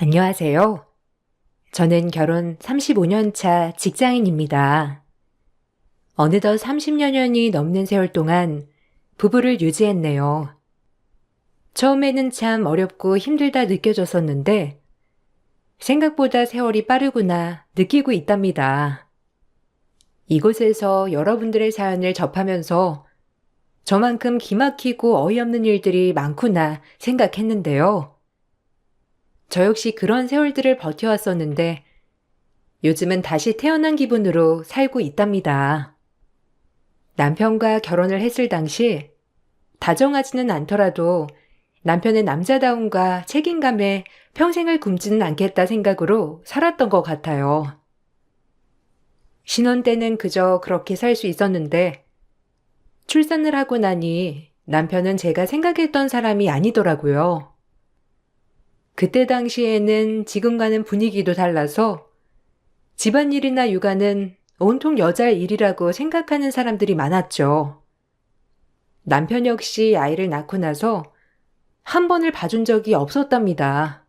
안녕하세요. 저는 결혼 35년 차 직장인입니다. 어느덧 30여 년이 넘는 세월 동안 부부를 유지했네요. 처음에는 참 어렵고 힘들다 느껴졌었는데 생각보다 세월이 빠르구나 느끼고 있답니다. 이곳에서 여러분들의 사연을 접하면서 저만큼 기막히고 어이없는 일들이 많구나 생각했는데요. 저 역시 그런 세월들을 버텨왔었는데 요즘은 다시 태어난 기분으로 살고 있답니다. 남편과 결혼을 했을 당시 다정하지는 않더라도 남편의 남자다움과 책임감에 평생을 굶지는 않겠다 생각으로 살았던 것 같아요. 신혼 때는 그저 그렇게 살 수 있었는데 출산을 하고 나니 남편은 제가 생각했던 사람이 아니더라고요. 그때 당시에는 지금과는 분위기도 달라서 집안일이나 육아는 온통 여자의 일이라고 생각하는 사람들이 많았죠. 남편 역시 아이를 낳고 나서 한 번을 봐준 적이 없었답니다.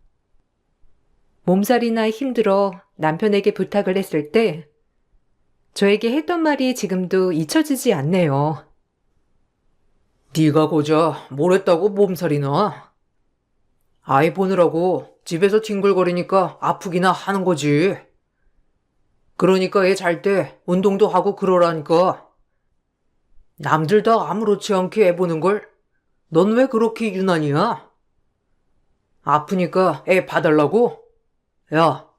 몸살이나 힘들어 남편에게 부탁을 했을 때 저에게 했던 말이 지금도 잊혀지지 않네요. 네가 고작 뭘 했다고 몸살이 나? 아이 보느라고 집에서 뒹굴거리니까 아프기나 하는 거지. 그러니까 애 잘 때 운동도 하고 그러라니까. 남들 다 아무렇지 않게 애 보는 걸 넌 왜 그렇게 유난이야? 아프니까 애 봐달라고? 야,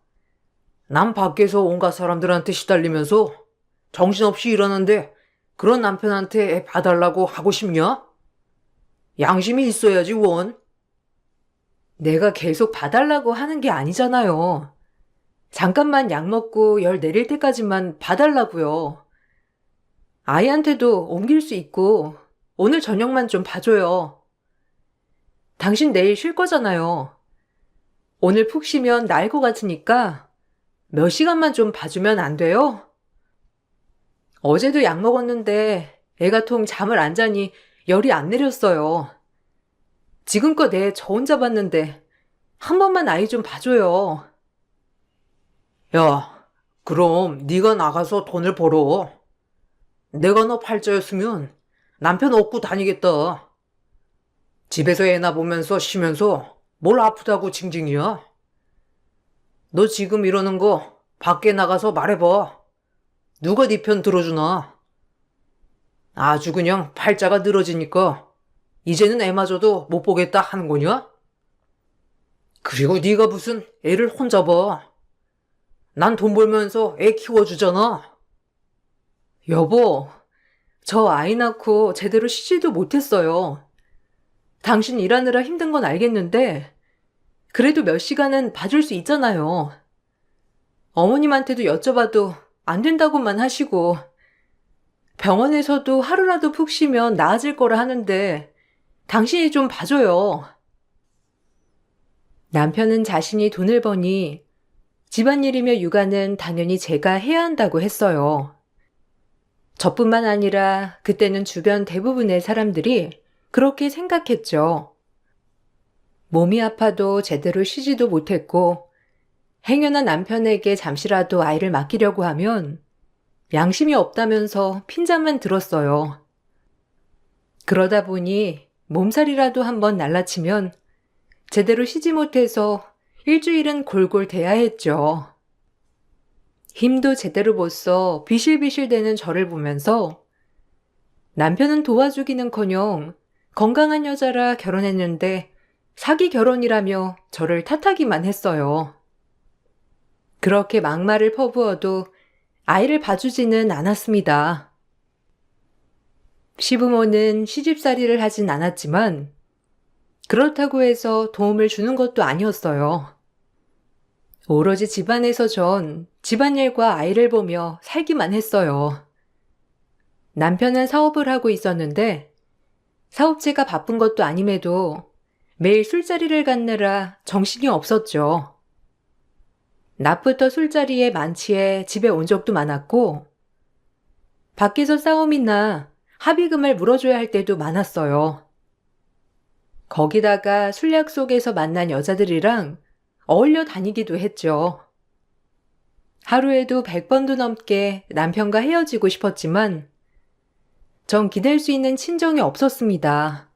남 밖에서 온갖 사람들한테 시달리면서 정신없이 일하는데 그런 남편한테 애 봐달라고 하고 싶냐? 양심이 있어야지 원. 내가 계속 봐달라고 하는 게 아니잖아요. 잠깐만 약 먹고 열 내릴 때까지만 봐달라고요. 아이한테도 옮길 수 있고 오늘 저녁만 좀 봐줘요. 당신 내일 쉴 거잖아요. 오늘 푹 쉬면 나을 것 같으니까 몇 시간만 좀 봐주면 안 돼요? 어제도 약 먹었는데 애가 통 잠을 안 자니 열이 안 내렸어요. 지금껏 애 저 혼자 봤는데 한 번만 아이 좀 봐줘요. 야, 그럼 네가 나가서 돈을 벌어. 내가 너 팔자였으면 남편 업고 다니겠다. 집에서 애나 보면서 쉬면서 뭘 아프다고 징징이야? 너 지금 이러는 거 밖에 나가서 말해봐. 누가 네 편 들어주나? 아주 그냥 팔자가 늘어지니까 이제는 애마저도 못 보겠다 하는 거냐? 그리고 네가 무슨 애를 혼자 봐. 난 돈 벌면서 애 키워주잖아. 여보, 저 아이 낳고 제대로 쉬지도 못했어요. 당신 일하느라 힘든 건 알겠는데 그래도 몇 시간은 봐줄 수 있잖아요. 어머님한테도 여쭤봐도 안 된다고만 하시고 병원에서도 하루라도 푹 쉬면 나아질 거라 하는데 당신이 좀 봐줘요. 남편은 자신이 돈을 버니 집안일이며 육아는 당연히 제가 해야 한다고 했어요. 저뿐만 아니라 그때는 주변 대부분의 사람들이 그렇게 생각했죠. 몸이 아파도 제대로 쉬지도 못했고 행여나 남편에게 잠시라도 아이를 맡기려고 하면 양심이 없다면서 핀잔만 들었어요. 그러다 보니 몸살이라도 한번 날라치면 제대로 쉬지 못해서 일주일은 골골 대야 했죠. 힘도 제대로 못 써 비실비실대는 저를 보면서 남편은 도와주기는커녕 건강한 여자라 결혼했는데 사기 결혼이라며 저를 탓하기만 했어요. 그렇게 막말을 퍼부어도 아이를 봐주지는 않았습니다. 시부모는 시집살이를 하진 않았지만 그렇다고 해서 도움을 주는 것도 아니었어요. 오로지 집안에서 전 집안일과 아이를 보며 살기만 했어요. 남편은 사업을 하고 있었는데 사업체가 바쁜 것도 아님에도 매일 술자리를 갖느라 정신이 없었죠. 낮부터 술자리에 만취해 집에 온 적도 많았고 밖에서 싸움이나 합의금을 물어줘야 할 때도 많았어요. 거기다가 술 약속에서 만난 여자들이랑 어울려 다니기도 했죠. 하루에도 100번도 넘게 남편과 헤어지고 싶었지만 전 기댈 수 있는 친정이 없었습니다.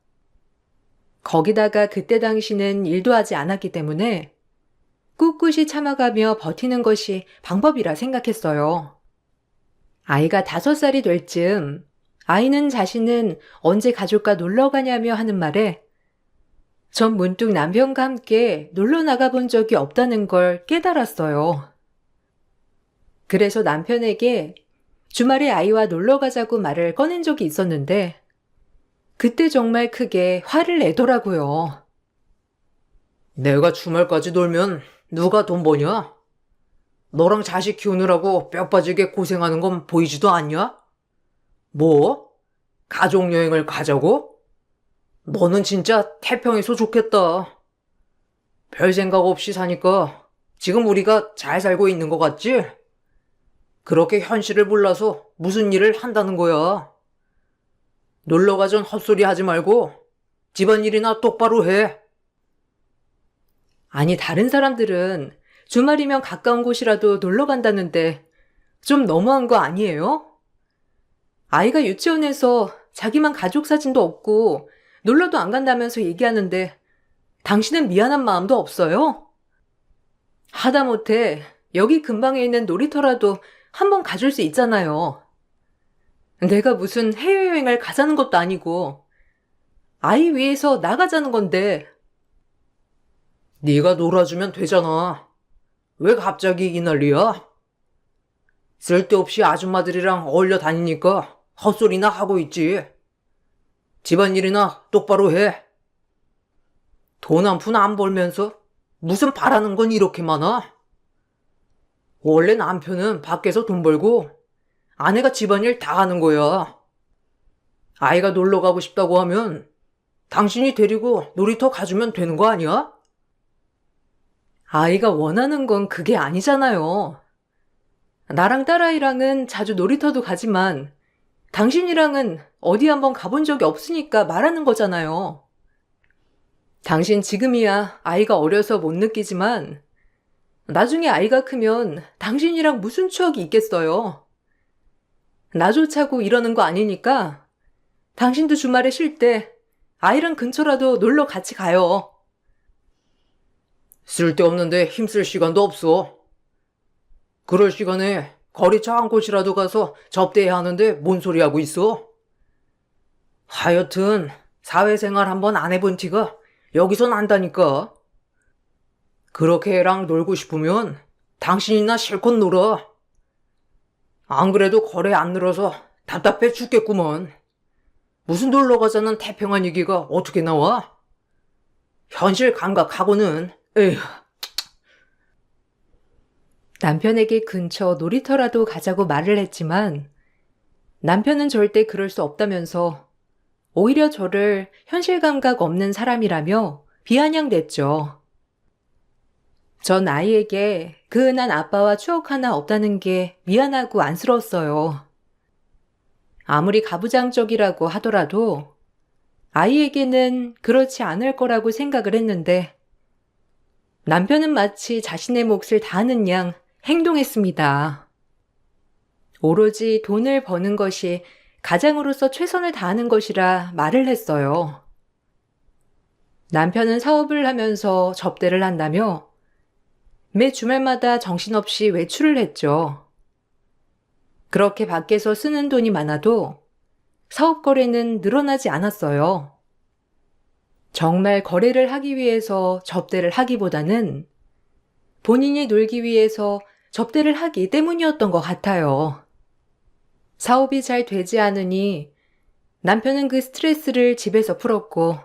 거기다가 그때 당시는 일도 하지 않았기 때문에 꿋꿋이 참아가며 버티는 것이 방법이라 생각했어요. 아이가 5살이 될 즈음 아이는 자신은 언제 가족과 놀러 가냐며 하는 말에 전 문득 남편과 함께 놀러 나가본 적이 없다는 걸 깨달았어요. 그래서 남편에게 주말에 아이와 놀러 가자고 말을 꺼낸 적이 있었는데 그때 정말 크게 화를 내더라고요. 내가 주말까지 놀면 누가 돈 버냐? 너랑 자식 키우느라고 뼈 빠지게 고생하는 건 보이지도 않냐? 뭐? 가족여행을 가자고? 너는 진짜 태평해서 좋겠다. 별 생각 없이 사니까 지금 우리가 잘 살고 있는 것 같지? 그렇게 현실을 몰라서 무슨 일을 한다는 거야. 놀러가 전 헛소리 하지 말고 집안일이나 똑바로 해. 아니, 다른 사람들은 주말이면 가까운 곳이라도 놀러 간다는데 좀 너무한 거 아니에요? 아이가 유치원에서 자기만 가족 사진도 없고 놀러도 안 간다면서 얘기하는데 당신은 미안한 마음도 없어요? 하다못해 여기 근방에 있는 놀이터라도 한번 가줄 수 있잖아요. 내가 무슨 해외여행을 가자는 것도 아니고 아이 위해서 나가자는 건데. 네가 놀아주면 되잖아. 왜 갑자기 이 난리야? 쓸데없이 아줌마들이랑 어울려 다니니까 헛소리나 하고 있지. 집안일이나 똑바로 해. 돈 한 푼 안 벌면서 무슨 바라는 건 이렇게 많아? 원래 남편은 밖에서 돈 벌고 아내가 집안일 다 하는 거야. 아이가 놀러 가고 싶다고 하면 당신이 데리고 놀이터 가주면 되는 거 아니야? 아이가 원하는 건 그게 아니잖아요. 나랑 딸아이랑은 자주 놀이터도 가지만 당신이랑은 어디 한번 가본 적이 없으니까 말하는 거잖아요. 당신 지금이야 아이가 어려서 못 느끼지만 나중에 아이가 크면 당신이랑 무슨 추억이 있겠어요. 나조차고 이러는 거 아니니까 당신도 주말에 쉴 때 아이랑 근처라도 놀러 같이 가요. 쓸데없는데 힘쓸 시간도 없어. 그럴 시간에 거리 차 한 곳이라도 가서 접대해야 하는데 뭔 소리 하고 있어? 하여튼 사회생활 한번 안 해본 티가 여기서 난다니까. 그렇게 애랑 놀고 싶으면 당신이나 실컷 놀아. 안 그래도 거래 안 늘어서 답답해 죽겠구먼. 무슨 놀러 가자는 태평한 얘기가 어떻게 나와? 현실 감각하고는 에휴. 남편에게 근처 놀이터라도 가자고 말을 했지만 남편은 절대 그럴 수 없다면서 오히려 저를 현실 감각 없는 사람이라며 비아냥댔죠. 전 아이에게 그 흔한 아빠와 추억 하나 없다는 게 미안하고 안쓰러웠어요. 아무리 가부장적이라고 하더라도 아이에게는 그렇지 않을 거라고 생각을 했는데 남편은 마치 자신의 몫을 다하는 양 행동했습니다. 오로지 돈을 버는 것이 가장으로서 최선을 다하는 것이라 말을 했어요. 남편은 사업을 하면서 접대를 한다며 매 주말마다 정신없이 외출을 했죠. 그렇게 밖에서 쓰는 돈이 많아도 사업 거래는 늘어나지 않았어요. 정말 거래를 하기 위해서 접대를 하기보다는 본인이 놀기 위해서 접대를 하기 때문이었던 것 같아요. 사업이 잘 되지 않으니 남편은 그 스트레스를 집에서 풀었고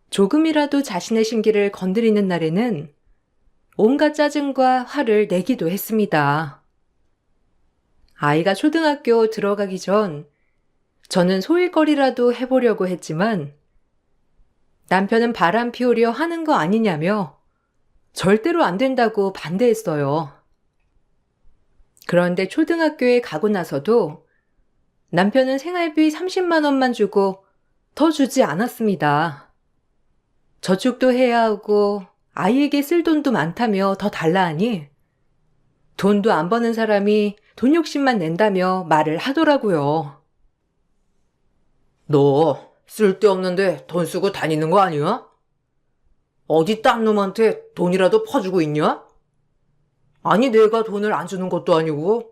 조금이라도 자신의 심기를 건드리는 날에는 온갖 짜증과 화를 내기도 했습니다. 아이가 초등학교 들어가기 전 저는 소일거리라도 해보려고 했지만 남편은 바람 피우려 하는 거 아니냐며 절대로 안 된다고 반대했어요. 그런데 초등학교에 가고 나서도 남편은 생활비 30만 원만 주고 더 주지 않았습니다. 저축도 해야 하고 아이에게 쓸 돈도 많다며 더 달라 하니 돈도 안 버는 사람이 돈 욕심만 낸다며 말을 하더라고요. 너 쓸데없는데 돈 쓰고 다니는 거 아니야? 어디 딴 놈한테 돈이라도 퍼주고 있냐? 아니 내가 돈을 안 주는 것도 아니고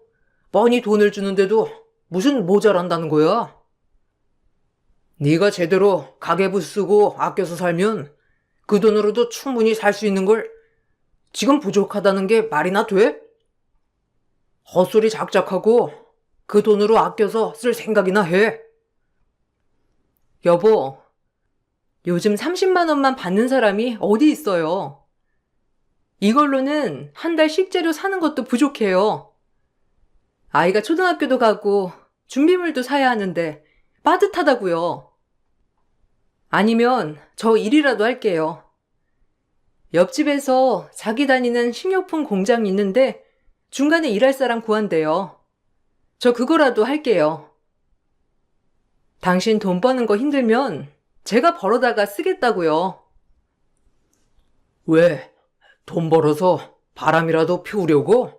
뻔히 돈을 주는데도 무슨 모자란다는 거야? 네가 제대로 가계부 쓰고 아껴서 살면 그 돈으로도 충분히 살 수 있는 걸 지금 부족하다는 게 말이나 돼? 헛소리 작작하고 그 돈으로 아껴서 쓸 생각이나 해. 여보, 요즘 30만 원만 받는 사람이 어디 있어요? 이걸로는 한 달 식재료 사는 것도 부족해요. 아이가 초등학교도 가고 준비물도 사야 하는데 빠듯하다고요. 아니면 저 일이라도 할게요. 옆집에서 자기 다니는 식료품 공장이 있는데 중간에 일할 사람 구한대요. 저 그거라도 할게요. 당신 돈 버는 거 힘들면 제가 벌어다가 쓰겠다고요. 왜? 돈 벌어서 바람이라도 피우려고?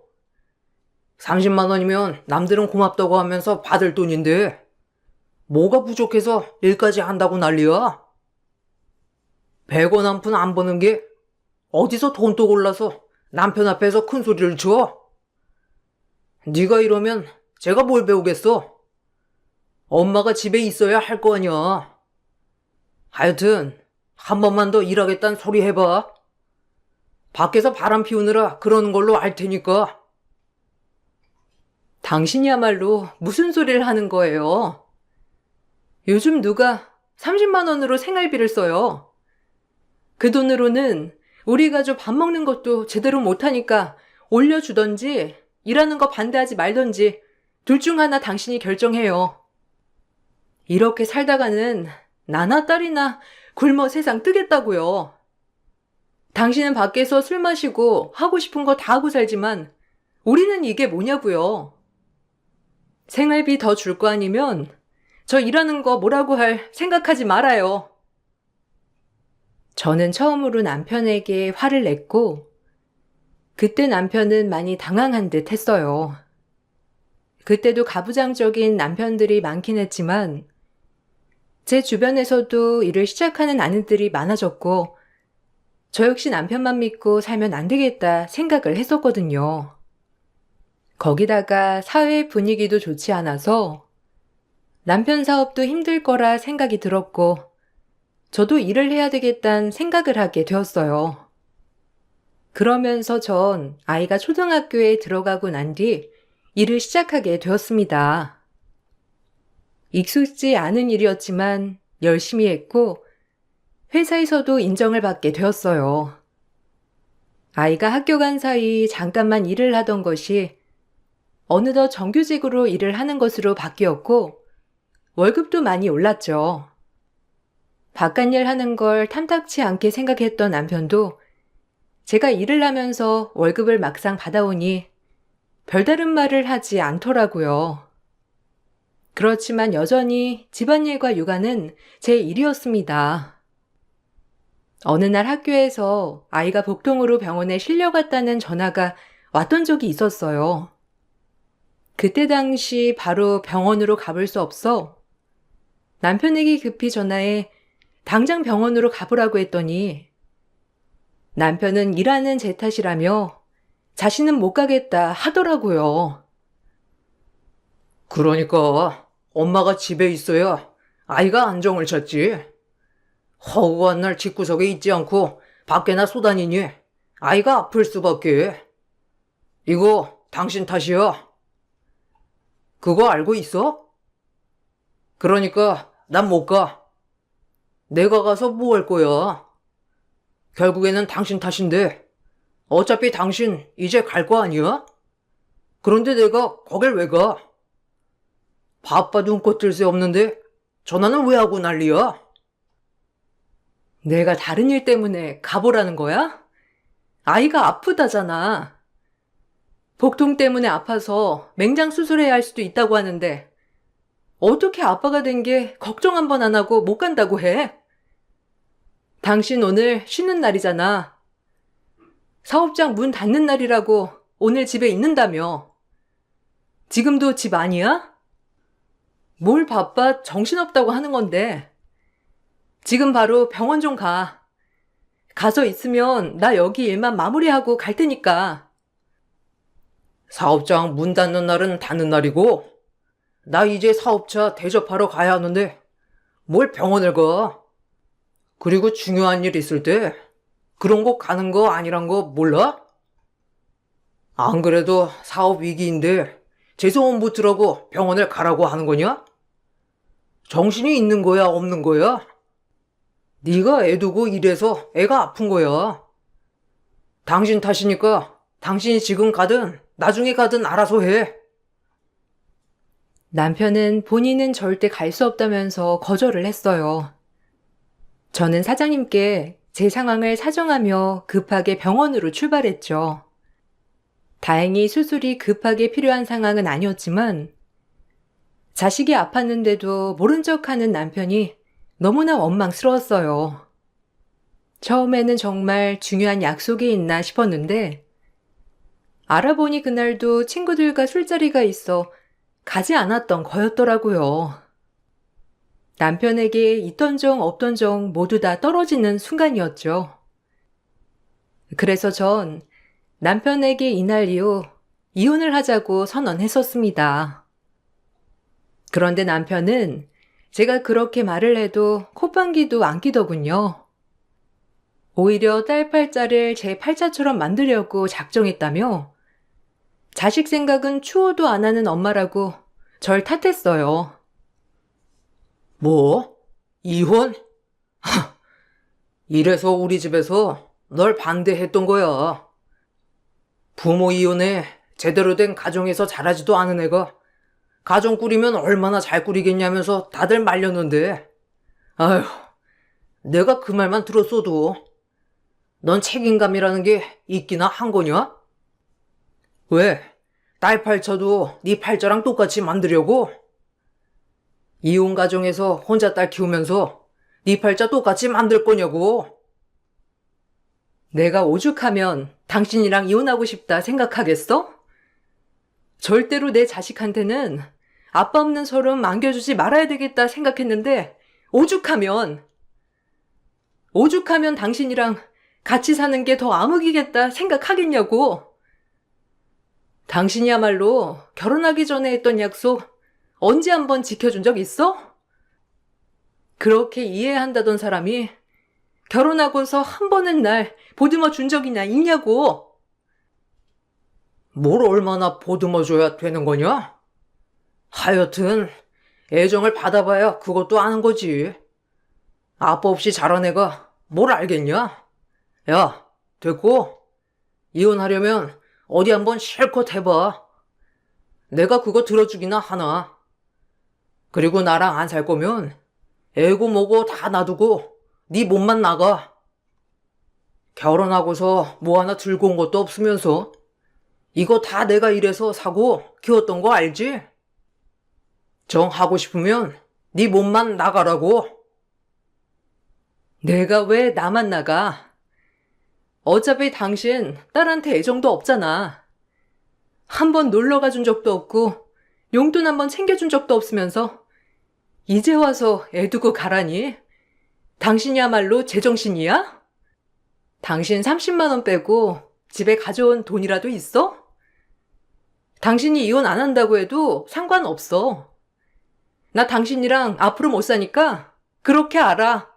30만 원이면 남들은 고맙다고 하면서 받을 돈인데 뭐가 부족해서 일까지 한다고 난리야? 100원 한 푼 안 버는 게 어디서 돈도 골라서 남편 앞에서 큰 소리를 쳐? 네가 이러면 제가 뭘 배우겠어? 엄마가 집에 있어야 할 거 아니야. 하여튼 한 번만 더 일하겠다는 소리 해봐. 밖에서 바람 피우느라 그러는 걸로 알 테니까. 당신이야말로 무슨 소리를 하는 거예요? 요즘 누가 30만 원으로 생활비를 써요? 그 돈으로는 우리 가족 밥 먹는 것도 제대로 못하니까 올려주던지 일하는 거 반대하지 말던지 둘 중 하나 당신이 결정해요. 이렇게 살다가는 나나 딸이나 굶어 세상 뜨겠다고요. 당신은 밖에서 술 마시고 하고 싶은 거 다 하고 살지만 우리는 이게 뭐냐고요. 생활비 더 줄 거 아니면 저 일하는 거 뭐라고 할 생각하지 말아요. 저는 처음으로 남편에게 화를 냈고 그때 남편은 많이 당황한 듯 했어요. 그때도 가부장적인 남편들이 많긴 했지만 제 주변에서도 일을 시작하는 아내들이 많아졌고 저 역시 남편만 믿고 살면 안 되겠다 생각을 했었거든요. 거기다가 사회 분위기도 좋지 않아서 남편 사업도 힘들 거라 생각이 들었고 저도 일을 해야 되겠다는 생각을 하게 되었어요. 그러면서 전 아이가 초등학교에 들어가고 난 뒤 일을 시작하게 되었습니다. 익숙지 않은 일이었지만 열심히 했고 회사에서도 인정을 받게 되었어요. 아이가 학교 간 사이 잠깐만 일을 하던 것이 어느덧 정규직으로 일을 하는 것으로 바뀌었고 월급도 많이 올랐죠. 바깥일 하는 걸 탐탁치 않게 생각했던 남편도 제가 일을 하면서 월급을 막상 받아오니 별다른 말을 하지 않더라고요. 그렇지만 여전히 집안일과 육아는 제 일이었습니다. 어느 날 학교에서 아이가 복통으로 병원에 실려갔다는 전화가 왔던 적이 있었어요. 그때 당시 바로 병원으로 가볼 수 없어 남편에게 급히 전화해 당장 병원으로 가보라고 했더니 남편은 일하는 제 탓이라며 자신은 못 가겠다 하더라고요. 그러니까 엄마가 집에 있어야 아이가 안정을 찾지. 허구한 날 집구석에 있지 않고 밖에나 쏘다니니 아이가 아플 수밖에. 이거 당신 탓이야. 그거 알고 있어? 그러니까 난 못 가. 내가 가서 뭐 할 거야? 결국에는 당신 탓인데 어차피 당신 이제 갈 거 아니야? 그런데 내가 거길 왜 가? 바빠 눈꽃 뜰 새 없는데 전화는 왜 하고 난리야? 내가 다른 일 때문에 가보라는 거야? 아이가 아프다잖아. 복통 때문에 아파서 맹장 수술해야 할 수도 있다고 하는데 어떻게 아빠가 된 게 걱정 한 번 안 하고 못 간다고 해? 당신 오늘 쉬는 날이잖아. 사업장 문 닫는 날이라고 오늘 집에 있는다며. 지금도 집 아니야? 뭘 바빠 정신없다고 하는 건데. 지금 바로 병원 좀 가. 가서 있으면 나 여기 일만 마무리하고 갈 테니까. 사업장 문 닫는 날은 닫는 날이고, 나 이제 사업자 대접하러 가야 하는데, 뭘 병원을 가? 그리고 중요한 일 있을 때, 그런 거 가는 거 아니란 거 몰라? 안 그래도 사업 위기인데, 재소원 붙으라고 병원을 가라고 하는 거냐? 정신이 있는 거야, 없는 거야? 네가 애 두고 이래서 애가 아픈 거야. 당신 탓이니까 당신이 지금 가든 나중에 가든 알아서 해. 남편은 본인은 절대 갈 수 없다면서 거절을 했어요. 저는 사장님께 제 상황을 사정하며 급하게 병원으로 출발했죠. 다행히 수술이 급하게 필요한 상황은 아니었지만 자식이 아팠는데도 모른 척하는 남편이 너무나 원망스러웠어요. 처음에는 정말 중요한 약속이 있나 싶었는데 알아보니 그날도 친구들과 술자리가 있어 가지 않았던 거였더라고요. 남편에게 있던 정 없던 정 모두 다 떨어지는 순간이었죠. 그래서 전 남편에게 이날 이후 이혼을 하자고 선언했었습니다. 그런데 남편은 제가 그렇게 말을 해도 콧방귀도 안 끼더군요. 오히려 딸 팔자를 제 팔자처럼 만들려고 작정했다며 자식 생각은 추호도 안 하는 엄마라고 절 탓했어요. 뭐? 이혼? 이래서 우리 집에서 널 반대했던 거야. 부모 이혼에 제대로 된 가정에서 자라지도 않은 애가 가정 꾸리면 얼마나 잘 꾸리겠냐면서 다들 말렸는데, 아휴, 내가 그 말만 들었어도 넌 책임감이라는 게 있기나 한 거냐? 왜? 딸 팔자도 네 팔자랑 똑같이 만들려고? 이혼 가정에서 혼자 딸 키우면서 네 팔자 똑같이 만들 거냐고? 내가 오죽하면 당신이랑 이혼하고 싶다 생각하겠어? 절대로 내 자식한테는 아빠 없는 서름 안겨주지 말아야 되겠다 생각했는데 오죽하면 당신이랑 같이 사는 게 더 암흑이겠다 생각하겠냐고. 당신이야말로 결혼하기 전에 했던 약속 언제 한번 지켜준 적 있어? 그렇게 이해한다던 사람이 결혼하고서 한 번은 날 보듬어 준 적이나 있냐고. 뭘 얼마나 보듬어줘야 되는 거냐? 하여튼 애정을 받아봐야 그것도 아는 거지. 아빠 없이 자란 애가 뭘 알겠냐? 야, 됐고 이혼하려면 어디 한번 실컷 해봐. 내가 그거 들어주기나 하나. 그리고 나랑 안 살 거면 애고 뭐고 다 놔두고 네 몸만 나가. 결혼하고서 뭐 하나 들고 온 것도 없으면서 이거 다 내가 일해서 사고 키웠던 거 알지? 정하고 싶으면 네 몸만 나가라고. 내가 왜 나만 나가? 어차피 당신 딸한테 애정도 없잖아. 한 번 놀러 가준 적도 없고 용돈 한 번 챙겨준 적도 없으면서 이제 와서 애 두고 가라니? 당신이야말로 제정신이야? 당신 30만 원 빼고 집에 가져온 돈이라도 있어? 당신이 이혼 안 한다고 해도 상관없어. 나 당신이랑 앞으로 못 사니까 그렇게 알아.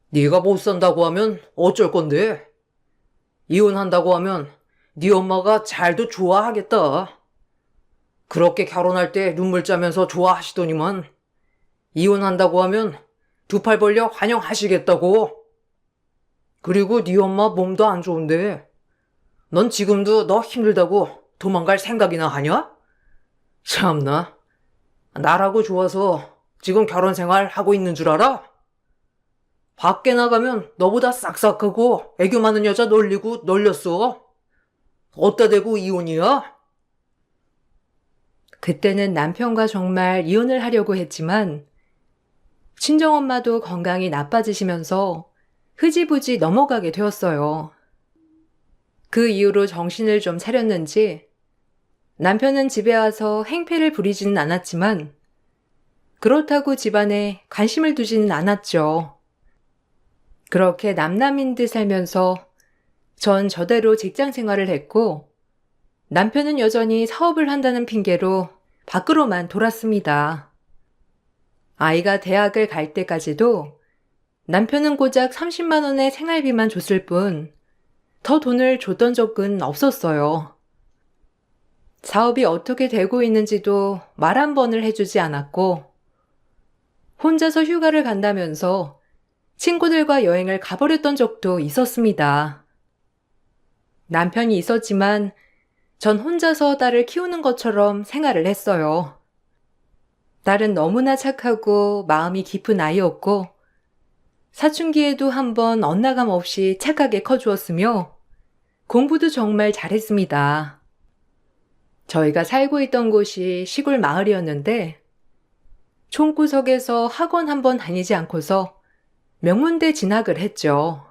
네가 못 산다고 하면 어쩔 건데? 이혼한다고 하면 네 엄마가 잘도 좋아하겠다. 그렇게 결혼할 때 눈물 짜면서 좋아하시더니만 이혼한다고 하면 두 팔 벌려 환영하시겠다고. 그리고 네 엄마 몸도 안 좋은데 넌 지금도 너 힘들다고 도망갈 생각이나 하냐? 참나, 나라고 좋아서 지금 결혼 생활 하고 있는 줄 알아? 밖에 나가면 너보다 싹싹하고 애교 많은 여자 놀리고 놀렸어. 어디다 대고 이혼이야? 그때는 남편과 정말 이혼을 하려고 했지만 친정엄마도 건강이 나빠지시면서 흐지부지 넘어가게 되었어요. 그 이후로 정신을 좀 차렸는지 남편은 집에 와서 행패를 부리지는 않았지만 그렇다고 집안에 관심을 두지는 않았죠. 그렇게 남남인 듯 살면서 전 저대로 직장 생활을 했고 남편은 여전히 사업을 한다는 핑계로 밖으로만 돌았습니다. 아이가 대학을 갈 때까지도 남편은 고작 30만 원의 생활비만 줬을 뿐 더 돈을 줬던 적은 없었어요. 사업이 어떻게 되고 있는지도 말 한 번을 해주지 않았고 혼자서 휴가를 간다면서 친구들과 여행을 가버렸던 적도 있었습니다. 남편이 있었지만 전 혼자서 딸을 키우는 것처럼 생활을 했어요. 딸은 너무나 착하고 마음이 깊은 아이였고 사춘기에도 한번 엇나감 없이 착하게 커주었으며 공부도 정말 잘했습니다. 저희가 살고 있던 곳이 시골 마을이었는데 총구석에서 학원 한번 다니지 않고서 명문대 진학을 했죠.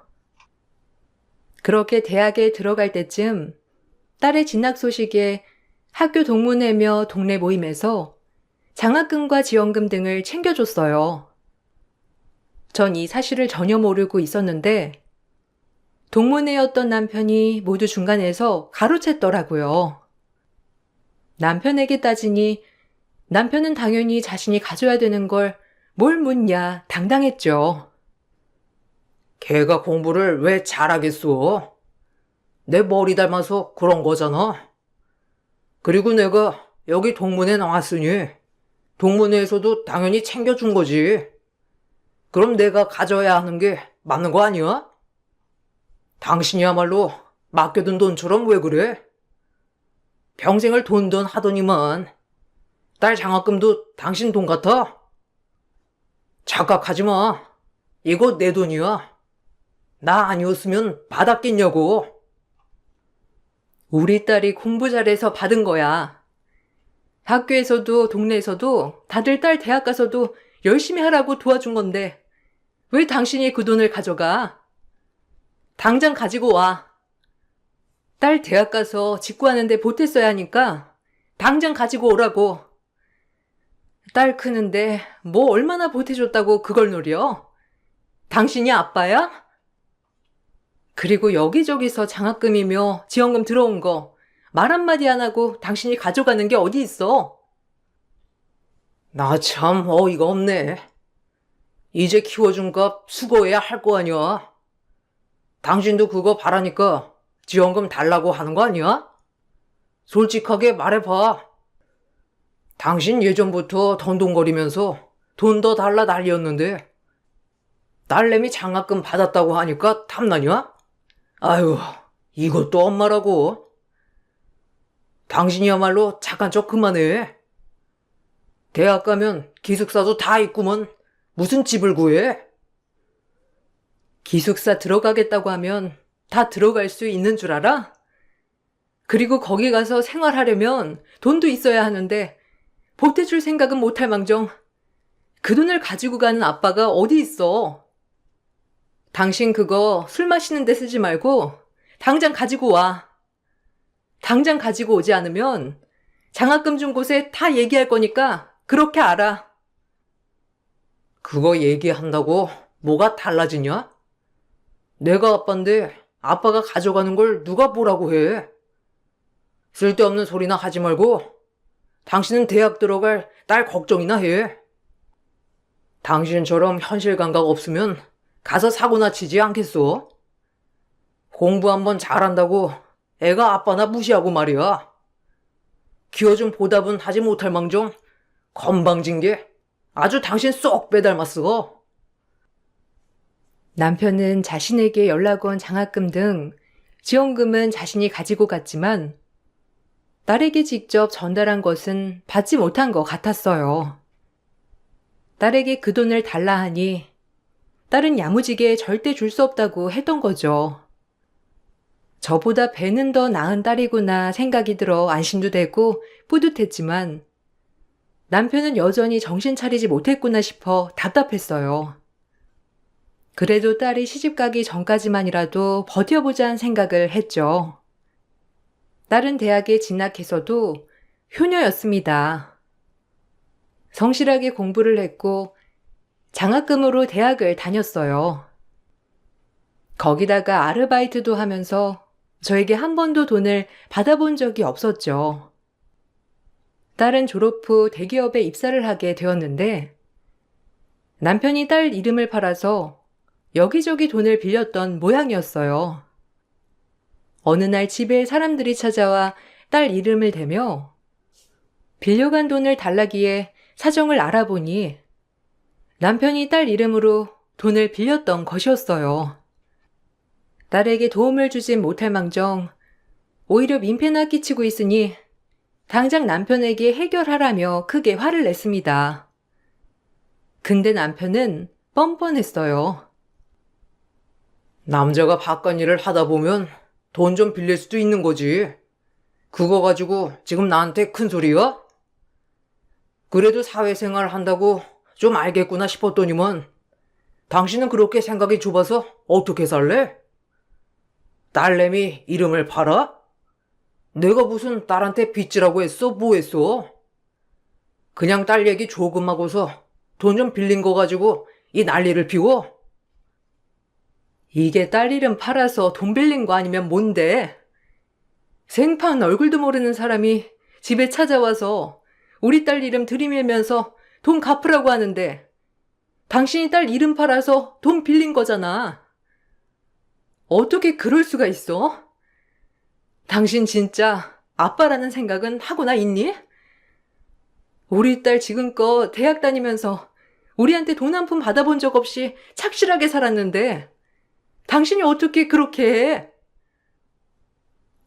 그렇게 대학에 들어갈 때쯤 딸의 진학 소식에 학교 동문회며 동네 모임에서 장학금과 지원금 등을 챙겨줬어요. 전 이 사실을 전혀 모르고 있었는데 동문회였던 남편이 모두 중간에서 가로챘더라고요. 남편에게 따지니 남편은 당연히 자신이 가져야 되는 걸 뭘 묻냐 당당했죠. 걔가 공부를 왜 잘하겠어? 내 머리 닮아서 그런 거잖아. 그리고 내가 여기 동문회 나왔으니 동문회에서도 당연히 챙겨준 거지. 그럼 내가 가져야 하는 게 맞는 거 아니야? 당신이야말로 맡겨둔 돈처럼 왜 그래? 평생을 돈 하더니만 딸 장학금도 당신 돈 같아? 착각하지 마. 이거 내 돈이야. 나 아니었으면 받았겠냐고. 우리 딸이 공부 잘해서 받은 거야. 학교에서도 동네에서도 다들 딸 대학 가서도 열심히 하라고 도와준 건데 왜 당신이 그 돈을 가져가? 당장 가지고 와. 딸 대학 가서 집 구하는데 보탰어야 하니까 당장 가지고 오라고. 딸 크는데 뭐 얼마나 보태줬다고 그걸 노려? 당신이 아빠야? 그리고 여기저기서 장학금이며 지원금 들어온 거 말 한마디 안 하고 당신이 가져가는 게 어디 있어? 나 참 어이가 없네. 이제 키워준 값 수고해야 할 거 아니야. 당신도 그거 바라니까 지원금 달라고 하는 거 아니야? 솔직하게 말해봐. 당신 예전부터 던동거리면서 돈 더 달라 난리였는데 딸내미 장학금 받았다고 하니까 탐나냐? 아유, 이것도 엄마라고. 당신이야말로 착한 척 그만해. 대학 가면 기숙사도 다 있구먼. 무슨 집을 구해? 기숙사 들어가겠다고 하면 다 들어갈 수 있는 줄 알아? 그리고 거기 가서 생활하려면 돈도 있어야 하는데 보태줄 생각은 못할 망정 그 돈을 가지고 가는 아빠가 어디 있어? 당신 그거 술 마시는 데 쓰지 말고 당장 가지고 와. 당장 가지고 오지 않으면 장학금 준 곳에 다 얘기할 거니까 그렇게 알아. 그거 얘기한다고 뭐가 달라지냐? 내가 아빠인데 아빠가 가져가는 걸 누가 뭐라고 해? 쓸데없는 소리나 하지 말고 당신은 대학 들어갈 딸 걱정이나 해. 당신처럼 현실 감각 없으면 가서 사고나 치지 않겠어? 공부 한번 잘한다고 애가 아빠나 무시하고 말이야. 키워준 보답은 하지 못할 망정 건방진 게 아주 당신 쏙 빼닮았어. 남편은 자신에게 연락 온 장학금 등 지원금은 자신이 가지고 갔지만 딸에게 직접 전달한 것은 받지 못한 것 같았어요. 딸에게 그 돈을 달라 하니 딸은 야무지게 절대 줄 수 없다고 했던 거죠. 저보다 배는 더 나은 딸이구나 생각이 들어 안심도 되고 뿌듯했지만 남편은 여전히 정신 차리지 못했구나 싶어 답답했어요. 그래도 딸이 시집가기 전까지만이라도 버텨보자는 생각을 했죠. 다른 대학에 진학해서도 효녀였습니다. 성실하게 공부를 했고 장학금으로 대학을 다녔어요. 거기다가 아르바이트도 하면서 저에게 한 번도 돈을 받아본 적이 없었죠. 딸은 졸업 후 대기업에 입사를 하게 되었는데 남편이 딸 이름을 팔아서 여기저기 돈을 빌렸던 모양이었어요. 어느 날 집에 사람들이 찾아와 딸 이름을 대며 빌려간 돈을 달라기에 사정을 알아보니 남편이 딸 이름으로 돈을 빌렸던 것이었어요. 딸에게 도움을 주진 못할 망정 오히려 민폐나 끼치고 있으니 당장 남편에게 해결하라며 크게 화를 냈습니다. 근데 남편은 뻔뻔했어요. 남자가 바깥 일을 하다 보면 돈 좀 빌릴 수도 있는 거지. 그거 가지고 지금 나한테 큰 소리야? 그래도 사회생활 한다고 좀 알겠구나 싶었더니만 당신은 그렇게 생각이 좁아서 어떻게 살래? 딸내미 이름을 팔아? 내가 무슨 딸한테 빚지라고 했어? 뭐 했어? 그냥 딸 얘기 조금 하고서 돈 좀 빌린 거 가지고 이 난리를 피워? 이게 딸 이름 팔아서 돈 빌린 거 아니면 뭔데? 생판 얼굴도 모르는 사람이 집에 찾아와서 우리 딸 이름 들이밀면서 돈 갚으라고 하는데 당신이 딸 이름 팔아서 돈 빌린 거잖아. 어떻게 그럴 수가 있어? 당신 진짜 아빠라는 생각은 하고나 있니? 우리 딸 지금껏 대학 다니면서 우리한테 돈 한 푼 받아본 적 없이 착실하게 살았는데 당신이 어떻게 그렇게 해?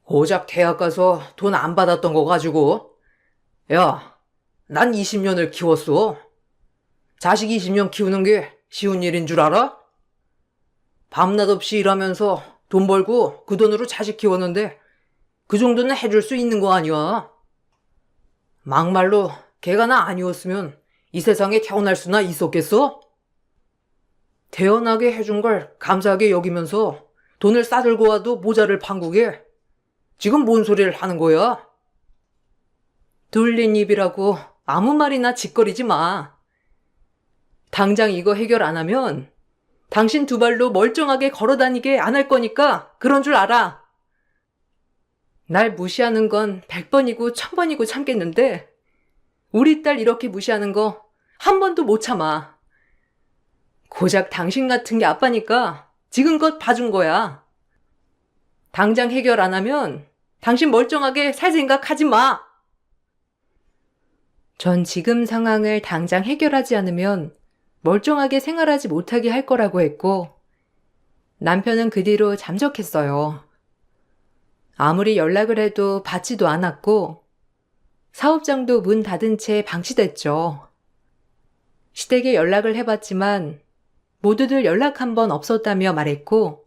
고작 대학 가서 돈 안 받았던 거 가지고. 야, 난 20년을 키웠어. 자식 20년 키우는 게 쉬운 일인 줄 알아? 밤낮 없이 일하면서 돈 벌고 그 돈으로 자식 키웠는데 그 정도는 해줄 수 있는 거 아니야. 막말로 걔가 나 아니었으면 이 세상에 태어날 수나 있었겠어? 태어나게 해준 걸 감사하게 여기면서 돈을 싸들고 와도 모자를 판국에 지금 뭔 소리를 하는 거야? 둘린 입이라고 아무 말이나 짓거리지 마. 당장 이거 해결 안 하면 당신 두 발로 멀쩡하게 걸어다니게 안 할 거니까 그런 줄 알아. 날 무시하는 건 100번이고 1000번이고 참겠는데 우리 딸 이렇게 무시하는 거 한 번도 못 참아. 고작 당신 같은 게 아빠니까 지금껏 봐준 거야. 당장 해결 안 하면 당신 멀쩡하게 살 생각 하지 마. 전 지금 상황을 당장 해결하지 않으면 멀쩡하게 생활하지 못하게 할 거라고 했고 남편은 그 뒤로 잠적했어요. 아무리 연락을 해도 받지도 않았고 사업장도 문 닫은 채 방치됐죠. 시댁에 연락을 해봤지만 모두들 연락 한 번 없었다며 말했고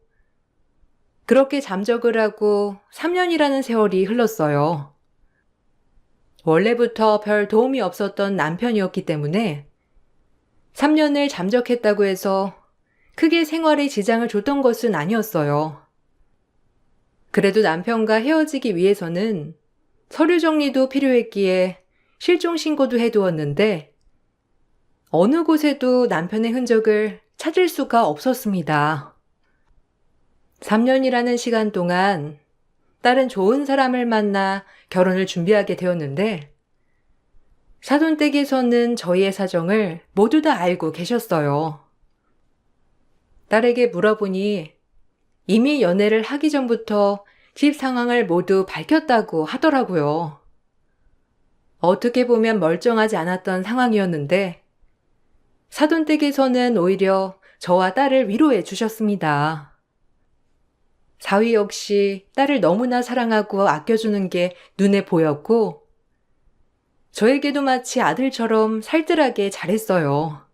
그렇게 잠적을 하고 3년이라는 세월이 흘렀어요. 원래부터 별 도움이 없었던 남편이었기 때문에 3년을 잠적했다고 해서 크게 생활에 지장을 줬던 것은 아니었어요. 그래도 남편과 헤어지기 위해서는 서류 정리도 필요했기에 실종 신고도 해두었는데 어느 곳에도 남편의 흔적을 찾을 수가 없었습니다. 3년이라는 시간 동안 딸은 좋은 사람을 만나 결혼을 준비하게 되었는데 사돈댁에서는 저희의 사정을 모두 다 알고 계셨어요. 딸에게 물어보니 이미 연애를 하기 전부터 집 상황을 모두 밝혔다고 하더라고요. 어떻게 보면 멀쩡하지 않았던 상황이었는데 사돈댁에서는 오히려 저와 딸을 위로해 주셨습니다. 사위 역시 딸을 너무나 사랑하고 아껴주는 게 눈에 보였고 저에게도 마치 아들처럼 살뜰하게 잘했어요.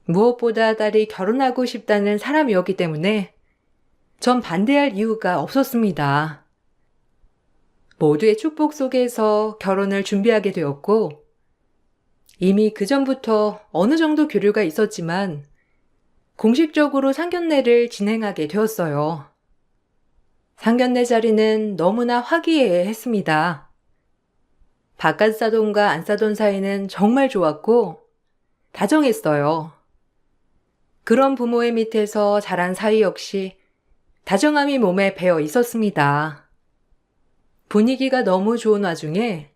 무엇보다 딸이 결혼하고 싶다는 사람이었기 때문에 전 반대할 이유가 없었습니다. 모두의 축복 속에서 결혼을 준비하게 되었고 이미 그전부터 어느 정도 교류가 있었지만 공식적으로 상견례를 진행하게 되었어요. 상견례 자리는 너무나 화기애애했습니다. 바깥 사돈과 안 사돈 사이는 정말 좋았고 다정했어요. 그런 부모의 밑에서 자란 사이 역시 다정함이 몸에 배어 있었습니다. 분위기가 너무 좋은 와중에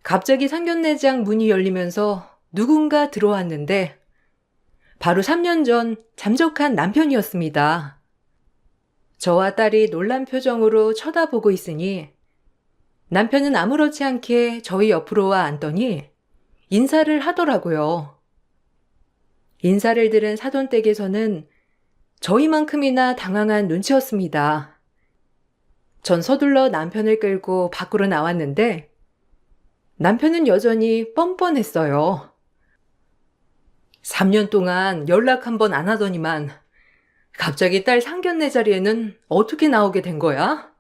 갑자기 상견례장 문이 열리면서 누군가 들어왔는데 바로 3년 전 잠적한 남편이었습니다. 저와 딸이 놀란 표정으로 쳐다보고 있으니 남편은 아무렇지 않게 저희 옆으로 와 앉더니 인사를 하더라고요. 인사를 들은 사돈댁에서는 저희만큼이나 당황한 눈치였습니다. 전 서둘러 남편을 끌고 밖으로 나왔는데 남편은 여전히 뻔뻔했어요. 3년 동안 연락 한 번 안 하더니만 갑자기 딸 상견례 자리에는 어떻게 나오게 된 거야?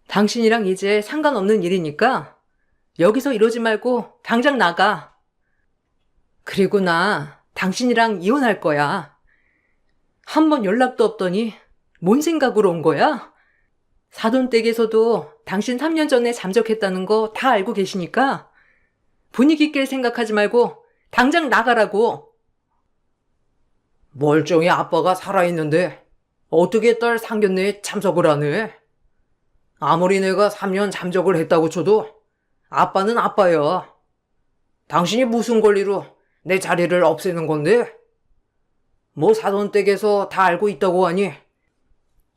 당신이랑 이제 상관없는 일이니까 여기서 이러지 말고 당장 나가. 그리고 나 당신이랑 이혼할 거야. 한 번 연락도 없더니 뭔 생각으로 온 거야? 사돈댁에서도 당신 3년 전에 잠적했다는 거 다 알고 계시니까 분위기 깰 생각하지 말고 당장 나가라고. 멀쩡히 아빠가 살아있는데 어떻게 딸 상견례에 참석을 하네? 아무리 내가 3년 잠적을 했다고 쳐도 아빠는 아빠야. 당신이 무슨 권리로 내 자리를 없애는 건데? 뭐 사돈댁에서 다 알고 있다고 하니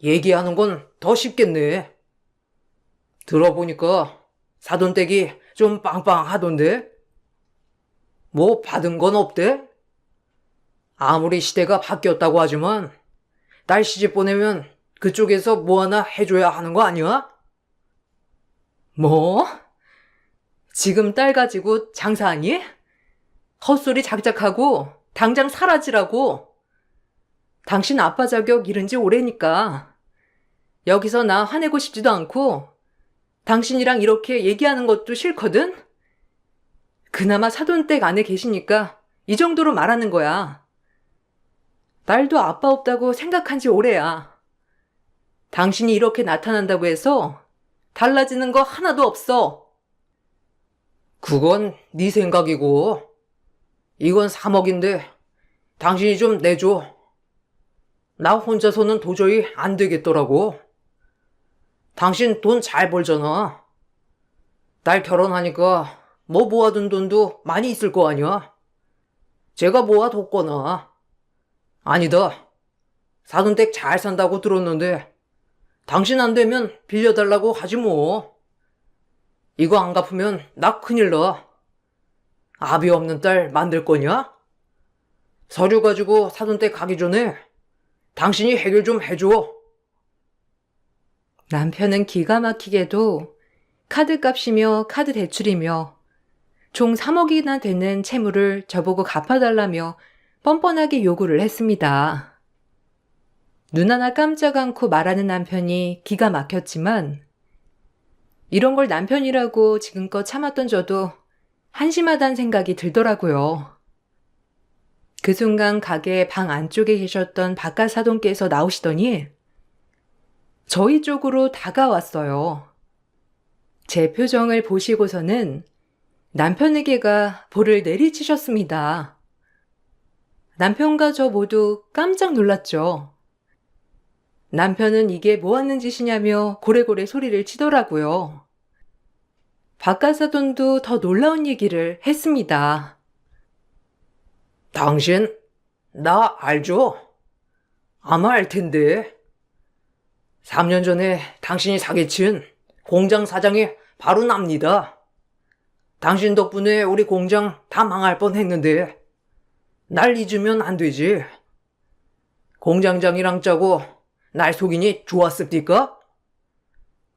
얘기하는 건 더 쉽겠네. 들어보니까 사돈댁이 좀 빵빵하던데? 뭐 받은 건 없대? 아무리 시대가 바뀌었다고 하지만 딸 시집 보내면 그쪽에서 뭐 하나 해줘야 하는 거 아니야? 뭐? 지금 딸 가지고 장사하니? 헛소리 작작하고 당장 사라지라고. 당신 아빠 자격 잃은 지 오래니까. 여기서 나 화내고 싶지도 않고 당신이랑 이렇게 얘기하는 것도 싫거든? 그나마 사돈댁 안에 계시니까 이 정도로 말하는 거야. 딸도 아빠 없다고 생각한 지 오래야. 당신이 이렇게 나타난다고 해서 달라지는 거 하나도 없어. 그건 네 생각이고 이건 3억인데 당신이 좀 내줘. 나 혼자서는 도저히 안 되겠더라고. 당신 돈 잘 벌잖아. 딸 결혼하니까 뭐 모아둔 돈도 많이 있을 거 아니야. 제가 모아뒀거나. 아니다. 사돈댁 잘 산다고 들었는데 당신 안 되면 빌려달라고 하지 뭐. 이거 안 갚으면 나 큰일 나. 아비 없는 딸 만들 거냐? 서류 가지고 사돈댁 가기 전에 당신이 해결 좀 해줘. 남편은 기가 막히게도 카드값이며 카드 대출이며 총 3억이나 되는 채무를 저보고 갚아달라며 뻔뻔하게 요구를 했습니다. 눈 하나 깜짝 않고 말하는 남편이 기가 막혔지만 이런 걸 남편이라고 지금껏 참았던 저도 한심하다는 생각이 들더라고요. 그 순간 가게 방 안쪽에 계셨던 바깥 사돈께서 나오시더니 저희 쪽으로 다가왔어요. 제 표정을 보시고서는 남편에게가 볼을 내리치셨습니다. 남편과 저 모두 깜짝 놀랐죠. 남편은 이게 뭐 하는 짓이냐며 고래고래 소리를 치더라고요. 바깥 사돈도 더 놀라운 얘기를 했습니다. 당신, 나 알죠? 아마 알 텐데. 3년 전에 당신이 사기친 공장 사장이 바로 납니다. 당신 덕분에 우리 공장 다 망할 뻔했는데 날 잊으면 안 되지. 공장장이랑 짜고 날 속이니 좋았습니까?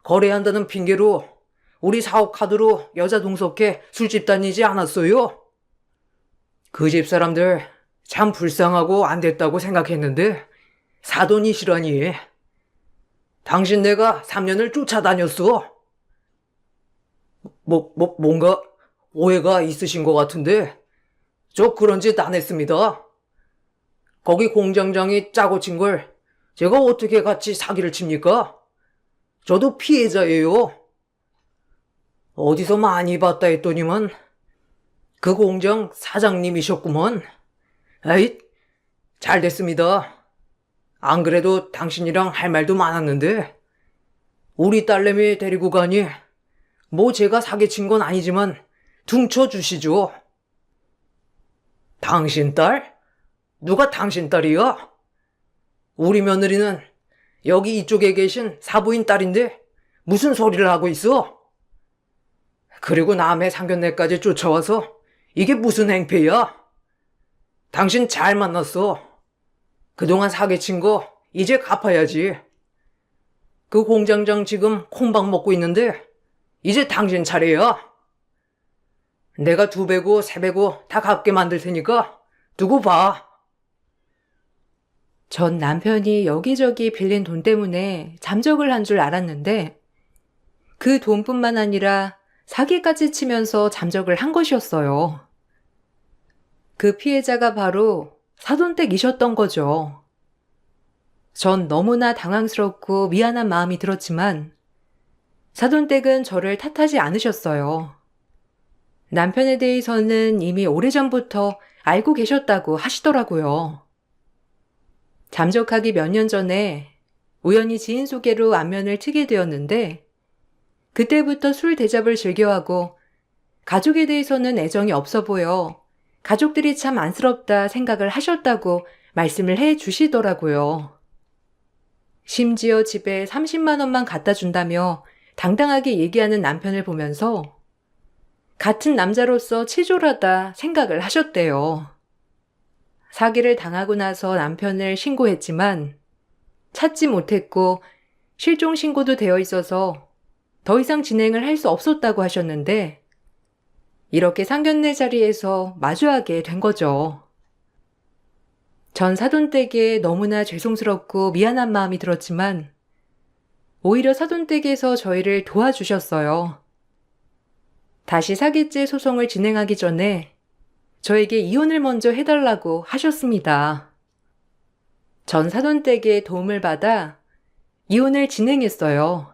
거래한다는 핑계로 우리 사업 카드로 여자 동석해 술집 다니지 않았어요? 그 집 사람들 참 불쌍하고 안 됐다고 생각했는데 사돈이시라니. 당신 내가 3년을 쫓아다녔어. 뭔가 오해가 있으신 것 같은데 저 그런 짓 안 했습니다. 거기 공장장이 짜고 친 걸 제가 어떻게 같이 사기를 칩니까? 저도 피해자예요. 어디서 많이 봤다 했더니만 그 공장 사장님이셨구먼. 에이, 잘 됐습니다. 안 그래도 당신이랑 할 말도 많았는데 우리 딸내미 데리고 가니 뭐 제가 사기친 건 아니지만 둥쳐 주시죠. 당신 딸? 누가 당신 딸이야? 우리 며느리는 여기 이쪽에 계신 사부인 딸인데 무슨 소리를 하고 있어? 그리고 남의 상견례까지 쫓아와서 이게 무슨 행패야? 당신 잘 만났어. 그동안 사기친 거 이제 갚아야지. 그 공장장 지금 콩밥 먹고 있는데 이제 당신 차례야. 내가 2배고 3배고 다 갚게 만들 테니까 두고 봐. 전 남편이 여기저기 빌린 돈 때문에 잠적을 한 줄 알았는데 그 돈뿐만 아니라 사기까지 치면서 잠적을 한 것이었어요. 그 피해자가 바로 사돈댁이셨던 거죠. 전 너무나 당황스럽고 미안한 마음이 들었지만 사돈댁은 저를 탓하지 않으셨어요. 남편에 대해서는 이미 오래전부터 알고 계셨다고 하시더라고요. 잠적하기 몇 년 전에 우연히 지인 소개로 안면을 트게 되었는데 그때부터 술 대접을 즐겨하고 가족에 대해서는 애정이 없어 보여 가족들이 참 안쓰럽다 생각을 하셨다고 말씀을 해 주시더라고요. 심지어 집에 30만 원만 갖다 준다며 당당하게 얘기하는 남편을 보면서 같은 남자로서 치졸하다 생각을 하셨대요. 사기를 당하고 나서 남편을 신고했지만 찾지 못했고 실종 신고도 되어 있어서 더 이상 진행을 할 수 없었다고 하셨는데 이렇게 상견례 자리에서 마주하게 된 거죠. 전 사돈댁에 너무나 죄송스럽고 미안한 마음이 들었지만 오히려 사돈댁에서 저희를 도와주셨어요. 다시 사기죄 소송을 진행하기 전에 저에게 이혼을 먼저 해달라고 하셨습니다. 전 사돈댁의 도움을 받아 이혼을 진행했어요.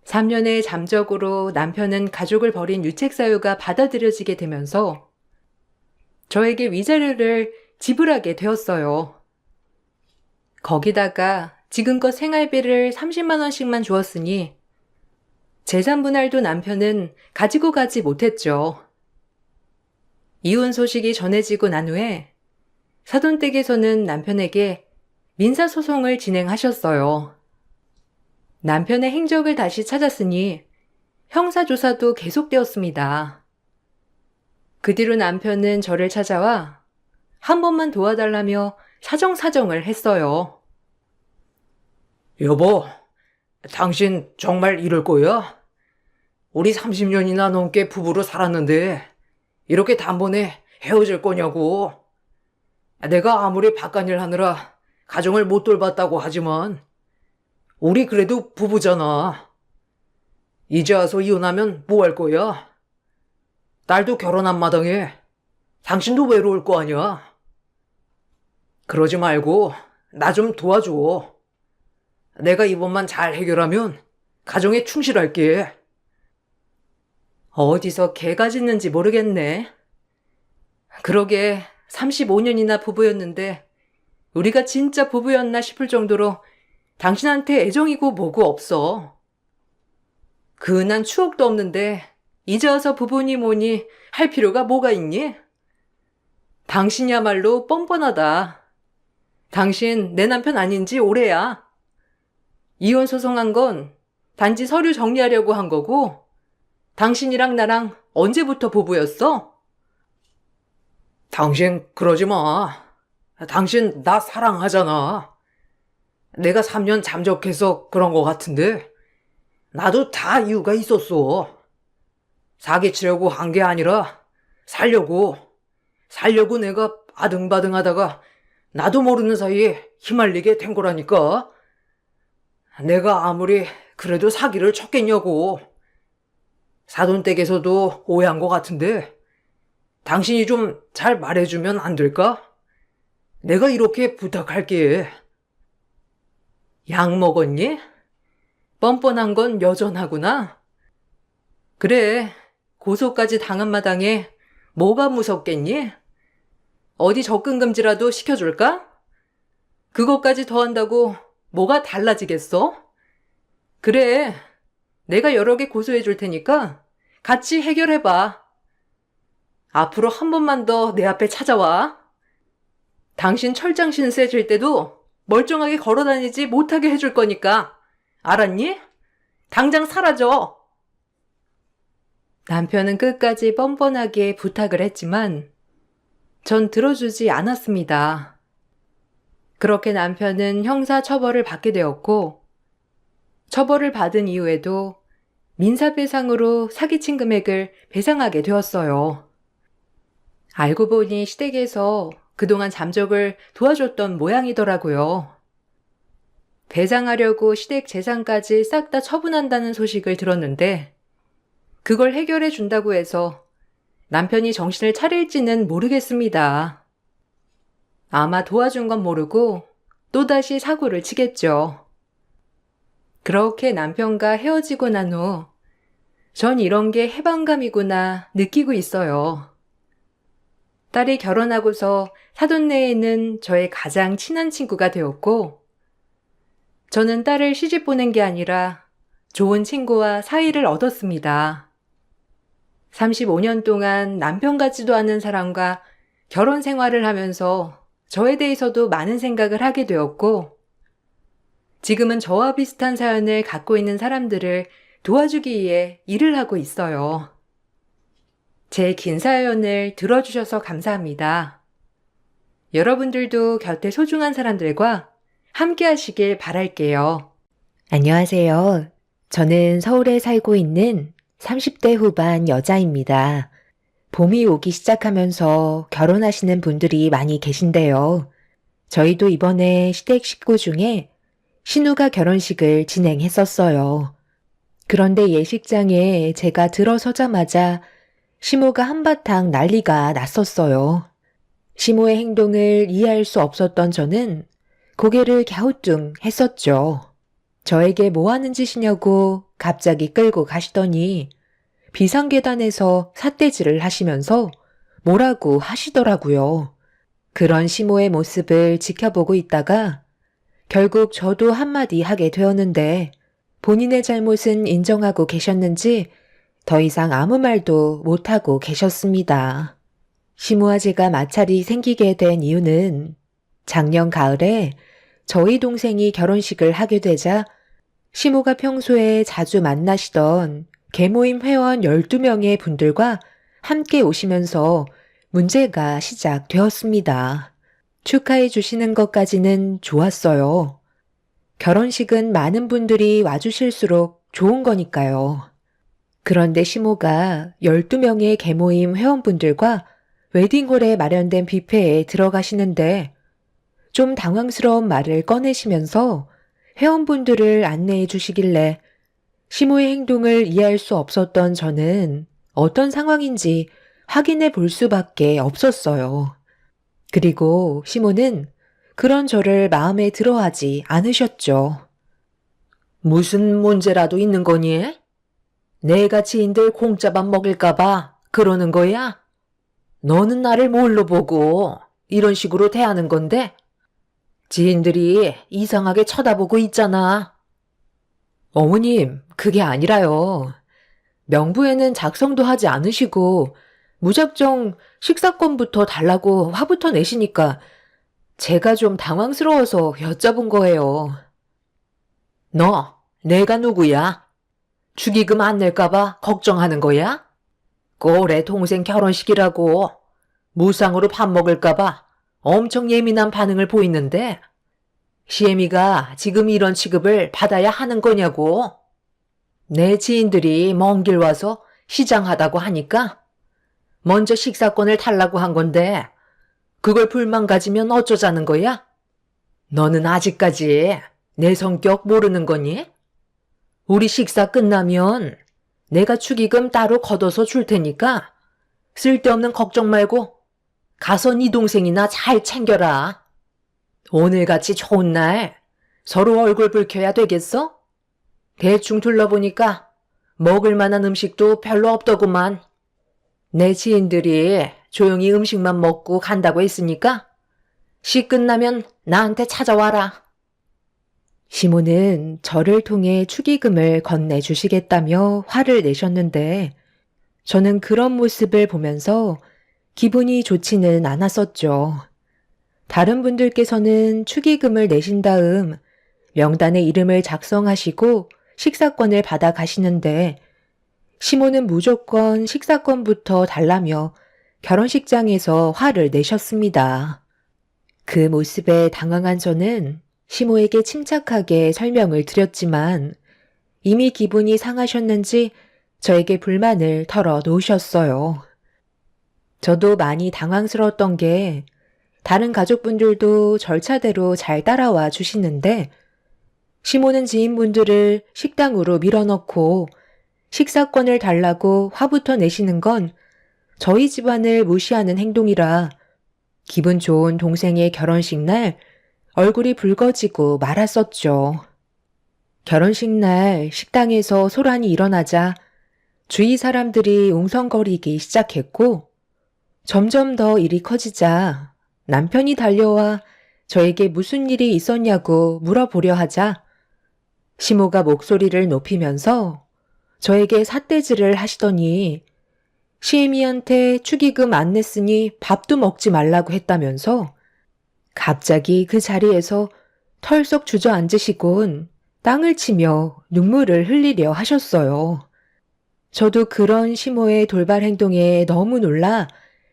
3년의 잠적으로 남편은 가족을 버린 유책사유가 받아들여지게 되면서 저에게 위자료를 지불하게 되었어요. 거기다가 지금껏 생활비를 30만 원씩만 주었으니 재산 분할도 남편은 가지고 가지 못했죠. 이혼 소식이 전해지고 난 후에 사돈댁에서는 남편에게 민사소송을 진행하셨어요. 남편의 행적을 다시 찾았으니 형사조사도 계속되었습니다. 그 뒤로 남편은 저를 찾아와 한 번만 도와달라며 사정사정을 했어요. 여보, 당신 정말 이럴 거야? 우리 30년이나 넘게 부부로 살았는데 이렇게 단번에 헤어질 거냐고. 내가 아무리 바깥일 하느라 가정을 못 돌봤다고 하지만 우리 그래도 부부잖아. 이제 와서 이혼하면 뭐 할 거야? 딸도 결혼한 마당에 당신도 외로울 거 아니야? 그러지 말고 나 좀 도와줘. 내가 이번만 잘 해결하면 가정에 충실할게. 어디서 개가 짖는지 모르겠네. 그러게 35년이나 부부였는데 우리가 진짜 부부였나 싶을 정도로 당신한테 애정이고 뭐고 없어. 근한 추억도 없는데 이제 와서 부부니 뭐니 할 필요가 뭐가 있니? 당신이야말로 뻔뻔하다. 당신 내 남편 아닌 지 오래야. 이혼 소송한 건 단지 서류 정리하려고 한 거고 당신이랑 나랑 언제부터 부부였어? 당신 그러지 마. 당신 나 사랑하잖아. 내가 3년 잠적해서 그런 거 같은데 나도 다 이유가 있었어. 사기치려고 한 게 아니라 살려고 내가 아등바등 하다가 나도 모르는 사이에 휘말리게 된 거라니까. 내가 아무리 그래도 사기를 쳤겠냐고. 사돈댁에서도 오해한 것 같은데 당신이 좀 잘 말해주면 안 될까? 내가 이렇게 부탁할게. 약 먹었니? 뻔뻔한 건 여전하구나. 그래, 고소까지 당한 마당에 뭐가 무섭겠니? 어디 접근금지라도 시켜줄까? 그것까지 더 한다고 뭐가 달라지겠어? 그래, 내가 여러 개 고소해 줄 테니까 같이 해결해봐. 앞으로 한 번만 더 내 앞에 찾아와. 당신 철장 신세 질 때도 멀쩡하게 걸어 다니지 못하게 해줄 거니까. 알았니? 당장 사라져. 남편은 끝까지 뻔뻔하게 부탁을 했지만 전 들어주지 않았습니다. 그렇게 남편은 형사 처벌을 받게 되었고 처벌을 받은 이후에도 민사배상으로 사기친 금액을 배상하게 되었어요. 알고 보니 시댁에서 그동안 잠적을 도와줬던 모양이더라고요. 배상하려고 시댁 재산까지 싹 다 처분한다는 소식을 들었는데 그걸 해결해 준다고 해서 남편이 정신을 차릴지는 모르겠습니다. 아마 도와준 건 모르고 또다시 사고를 치겠죠. 그렇게 남편과 헤어지고 난 후 전 이런 게 해방감이구나 느끼고 있어요. 딸이 결혼하고서 사돈 내에는 저의 가장 친한 친구가 되었고 저는 딸을 시집 보낸 게 아니라 좋은 친구와 사이를 얻었습니다. 35년 동안 남편 같지도 않은 사람과 결혼 생활을 하면서 저에 대해서도 많은 생각을 하게 되었고 지금은 저와 비슷한 사연을 갖고 있는 사람들을 도와주기 위해 일을 하고 있어요. 제 긴 사연을 들어주셔서 감사합니다. 여러분들도 곁에 소중한 사람들과 함께 하시길 바랄게요. 안녕하세요. 저는 서울에 살고 있는 30대 후반 여자입니다. 봄이 오기 시작하면서 결혼하시는 분들이 많이 계신데요. 저희도 이번에 시댁 식구 중에 신우가 결혼식을 진행했었어요. 그런데 예식장에 제가 들어서자마자 시모가 한바탕 난리가 났었어요. 시모의 행동을 이해할 수 없었던 저는 고개를 갸우뚱했었죠. 저에게 뭐 하는 짓이냐고 갑자기 끌고 가시더니 비상계단에서 삿대질을 하시면서 뭐라고 하시더라고요. 그런 시모의 모습을 지켜보고 있다가 결국 저도 한마디 하게 되었는데 본인의 잘못은 인정하고 계셨는지 더 이상 아무 말도 못하고 계셨습니다. 시모와 제가 마찰이 생기게 된 이유는 작년 가을에 저희 동생이 결혼식을 하게 되자 시모가 평소에 자주 만나시던 계모임 회원 12명의 분들과 함께 오시면서 문제가 시작되었습니다. 축하해 주시는 것까지는 좋았어요. 결혼식은 많은 분들이 와주실수록 좋은 거니까요. 그런데 시모가 12명의 계모임 회원분들과 웨딩홀에 마련된 뷔페에 들어가시는데 좀 당황스러운 말을 꺼내시면서 회원분들을 안내해 주시길래 시모의 행동을 이해할 수 없었던 저는 어떤 상황인지 확인해 볼 수밖에 없었어요. 그리고 시모는 그런 저를 마음에 들어하지 않으셨죠. 무슨 문제라도 있는 거니? 내가 지인들 공짜밥 먹일까봐 그러는 거야? 너는 나를 뭘로 보고 이런 식으로 대하는 건데? 지인들이 이상하게 쳐다보고 있잖아. 어머님, 그게 아니라요. 명부에는 작성도 하지 않으시고 무작정 식사권부터 달라고 화부터 내시니까 제가 좀 당황스러워서 여쭤본 거예요. 너, 내가 누구야? 축의금 안 낼까봐 걱정하는 거야? 올해 동생 결혼식이라고 무상으로 밥 먹을까봐 엄청 예민한 반응을 보이는데 시애미가 지금 이런 취급을 받아야 하는 거냐고. 내 지인들이 먼 길 와서 시장하다고 하니까 먼저 식사권을 달라고 한 건데 그걸 불만 가지면 어쩌자는 거야? 너는 아직까지 내 성격 모르는 거니? 우리 식사 끝나면 내가 축의금 따로 걷어서 줄 테니까 쓸데없는 걱정 말고 가서 네 동생이나 잘 챙겨라. 오늘같이 좋은 날 서로 얼굴 붉혀야 되겠어? 대충 둘러보니까 먹을 만한 음식도 별로 없더구만. 내 지인들이 조용히 음식만 먹고 간다고 했으니까 식 끝나면 나한테 찾아와라. 시모는 저를 통해 축의금을 건네주시겠다며 화를 내셨는데 저는 그런 모습을 보면서 기분이 좋지는 않았었죠. 다른 분들께서는 축의금을 내신 다음 명단에 이름을 작성하시고 식사권을 받아 가시는데 시모는 무조건 식사권부터 달라며 결혼식장에서 화를 내셨습니다. 그 모습에 당황한 저는 시모에게 침착하게 설명을 드렸지만 이미 기분이 상하셨는지 저에게 불만을 털어 놓으셨어요. 저도 많이 당황스러웠던 게 다른 가족분들도 절차대로 잘 따라와 주시는데 시모는 지인분들을 식당으로 밀어넣고 식사권을 달라고 화부터 내시는 건 저희 집안을 무시하는 행동이라 기분 좋은 동생의 결혼식 날 얼굴이 붉어지고 말았었죠. 결혼식 날 식당에서 소란이 일어나자 주위 사람들이 웅성거리기 시작했고 점점 더 일이 커지자 남편이 달려와 저에게 무슨 일이 있었냐고 물어보려 하자 시모가 목소리를 높이면서 저에게 삿대질을 하시더니 시애미한테 축의금 안 냈으니 밥도 먹지 말라고 했다면서 갑자기 그 자리에서 털썩 주저앉으시곤 땅을 치며 눈물을 흘리려 하셨어요. 저도 그런 시모의 돌발 행동에 너무 놀라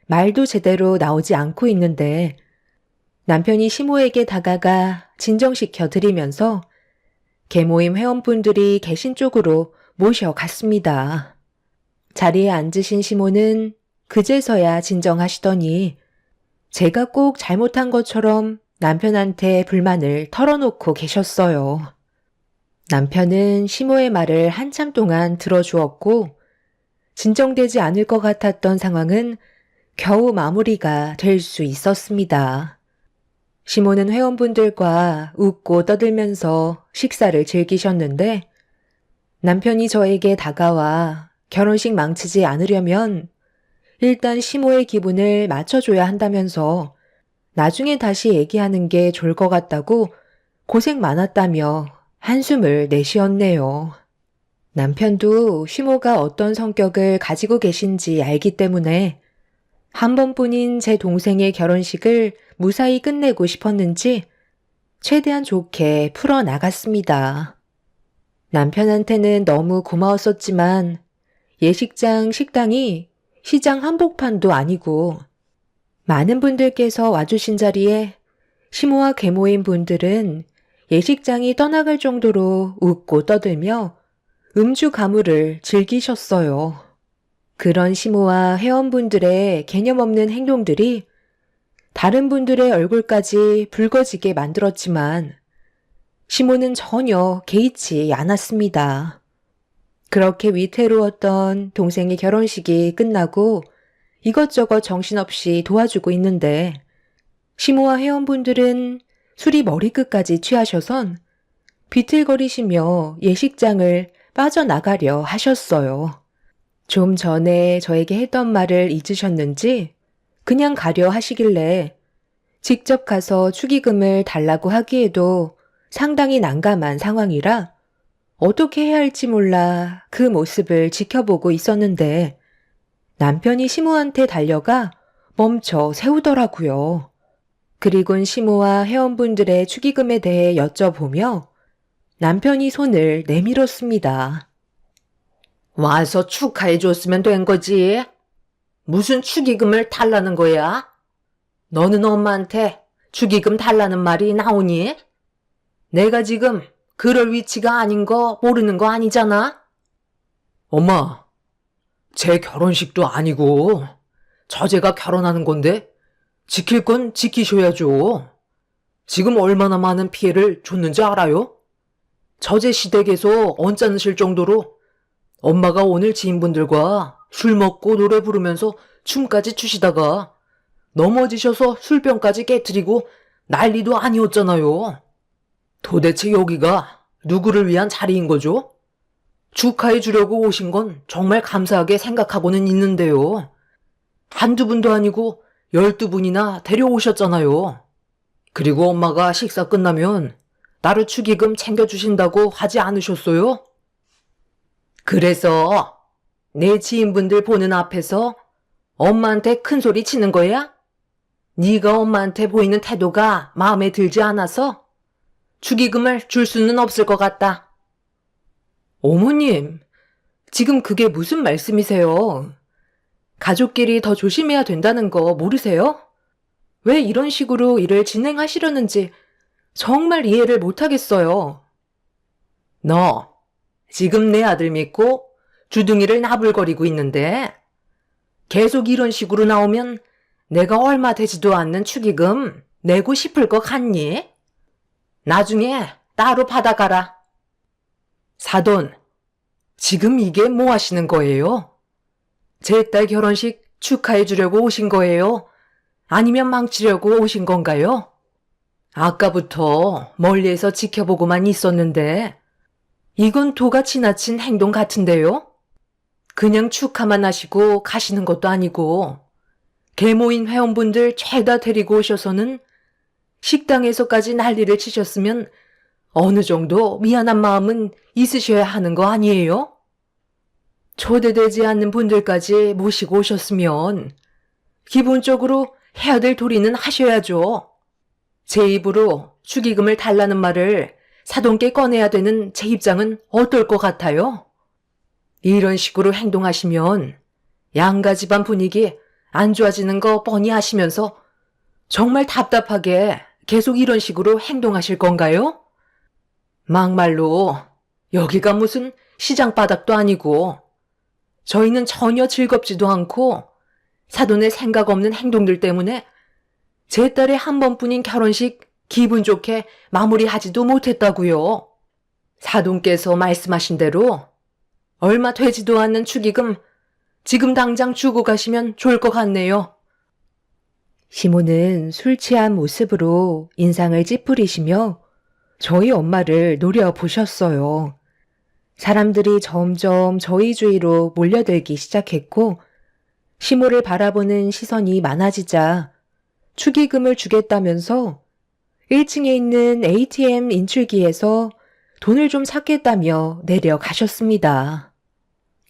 말도 제대로 나오지 않고 있는데 남편이 시모에게 다가가 진정시켜 드리면서 계모임 회원분들이 계신 쪽으로 모셔갔습니다. 자리에 앉으신 시모는 그제서야 진정하시더니 제가 꼭 잘못한 것처럼 남편한테 불만을 털어놓고 계셨어요. 남편은 시모의 말을 한참 동안 들어주었고 진정되지 않을 것 같았던 상황은 겨우 마무리가 될 수 있었습니다. 시모는 회원분들과 웃고 떠들면서 식사를 즐기셨는데 남편이 저에게 다가와 결혼식 망치지 않으려면 일단 시모의 기분을 맞춰줘야 한다면서 나중에 다시 얘기하는 게 좋을 것 같다고 고생 많았다며 한숨을 내쉬었네요. 남편도 시모가 어떤 성격을 가지고 계신지 알기 때문에 한 번뿐인 제 동생의 결혼식을 무사히 끝내고 싶었는지 최대한 좋게 풀어나갔습니다. 남편한테는 너무 고마웠었지만 예식장 식당이 시장 한복판도 아니고 많은 분들께서 와주신 자리에 시모와 계모인 분들은 예식장이 떠나갈 정도로 웃고 떠들며 음주 가무를 즐기셨어요. 그런 시모와 회원분들의 개념 없는 행동들이 다른 분들의 얼굴까지 붉어지게 만들었지만 시모는 전혀 개의치 않았습니다. 그렇게 위태로웠던 동생의 결혼식이 끝나고 이것저것 정신없이 도와주고 있는데 시모와 회원분들은 술이 머리끝까지 취하셔선 비틀거리시며 예식장을 빠져나가려 하셨어요. 좀 전에 저에게 했던 말을 잊으셨는지 그냥 가려 하시길래 직접 가서 축의금을 달라고 하기에도 상당히 난감한 상황이라 어떻게 해야 할지 몰라 그 모습을 지켜보고 있었는데 남편이 시모한테 달려가 멈춰 세우더라고요. 그리곤 시모와 회원분들의 축의금에 대해 여쭤보며 남편이 손을 내밀었습니다. 와서 축하해줬으면 된 거지. 무슨 축의금을 달라는 거야? 너는 엄마한테 축의금 달라는 말이 나오니? 내가 지금 그럴 위치가 아닌 거 모르는 거 아니잖아? 엄마, 제 결혼식도 아니고 저제가 결혼하는 건데 지킬 건 지키셔야죠. 지금 얼마나 많은 피해를 줬는지 알아요? 저제 시댁에서 언짢으실 정도로 엄마가 오늘 지인분들과 술 먹고 노래 부르면서 춤까지 추시다가 넘어지셔서 술병까지 깨트리고 난리도 아니었잖아요. 도대체 여기가 누구를 위한 자리인 거죠? 축하해 주려고 오신 건 정말 감사하게 생각하고는 있는데요. 한두 분도 아니고 12분이나 데려오셨잖아요. 그리고 엄마가 식사 끝나면 나를 축의금 챙겨주신다고 하지 않으셨어요? 그래서 내 지인분들 보는 앞에서 엄마한테 큰 소리 치는 거야? 네가 엄마한테 보이는 태도가 마음에 들지 않아서 축의금을 줄 수는 없을 것 같다. 어머님, 지금 그게 무슨 말씀이세요? 가족끼리 더 조심해야 된다는 거 모르세요? 왜 이런 식으로 일을 진행하시려는지 정말 이해를 못하겠어요. 너, 지금 내 아들 믿고 주둥이를 나불거리고 있는데 계속 이런 식으로 나오면 내가 얼마 되지도 않는 축의금 내고 싶을 것 같니? 나중에 따로 받아가라. 사돈, 지금 이게 뭐 하시는 거예요? 제 딸 결혼식 축하해 주려고 오신 거예요? 아니면 망치려고 오신 건가요? 아까부터 멀리에서 지켜보고만 있었는데 이건 도가 지나친 행동 같은데요? 그냥 축하만 하시고 가시는 것도 아니고 계모인 회원분들 죄다 데리고 오셔서는 식당에서까지 난리를 치셨으면 어느 정도 미안한 마음은 있으셔야 하는 거 아니에요? 초대되지 않는 분들까지 모시고 오셨으면 기본적으로 해야 될 도리는 하셔야죠. 제 입으로 축의금을 달라는 말을 사돈께 꺼내야 되는 제 입장은 어떨 것 같아요? 이런 식으로 행동하시면 양가 집안 분위기 안 좋아지는 거 뻔히 아시면서 정말 답답하게 계속 이런 식으로 행동하실 건가요? 막말로 여기가 무슨 시장 바닥도 아니고 저희는 전혀 즐겁지도 않고 사돈의 생각 없는 행동들 때문에 제 딸의 한 번뿐인 결혼식 기분 좋게 마무리하지도 못했다고요. 사돈께서 말씀하신 대로 얼마 되지도 않는 축의금 지금 당장 주고 가시면 좋을 것 같네요. 시모는 술 취한 모습으로 인상을 찌푸리시며 저희 엄마를 노려보셨어요. 사람들이 점점 저희 주위로 몰려들기 시작했고 시모를 바라보는 시선이 많아지자 축의금을 주겠다면서 1층에 있는 ATM 인출기에서 돈을 좀 찾겠다며 내려가셨습니다.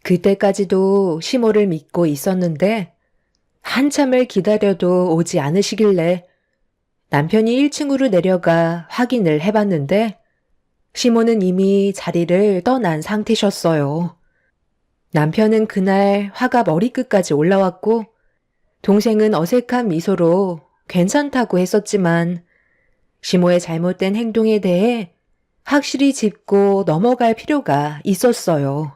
그때까지도 시모를 믿고 있었는데 한참을 기다려도 오지 않으시길래 남편이 1층으로 내려가 확인을 해봤는데 시모는 이미 자리를 떠난 상태셨어요. 남편은 그날 화가 머리끝까지 올라왔고 동생은 어색한 미소로 괜찮다고 했었지만 시모의 잘못된 행동에 대해 확실히 짚고 넘어갈 필요가 있었어요.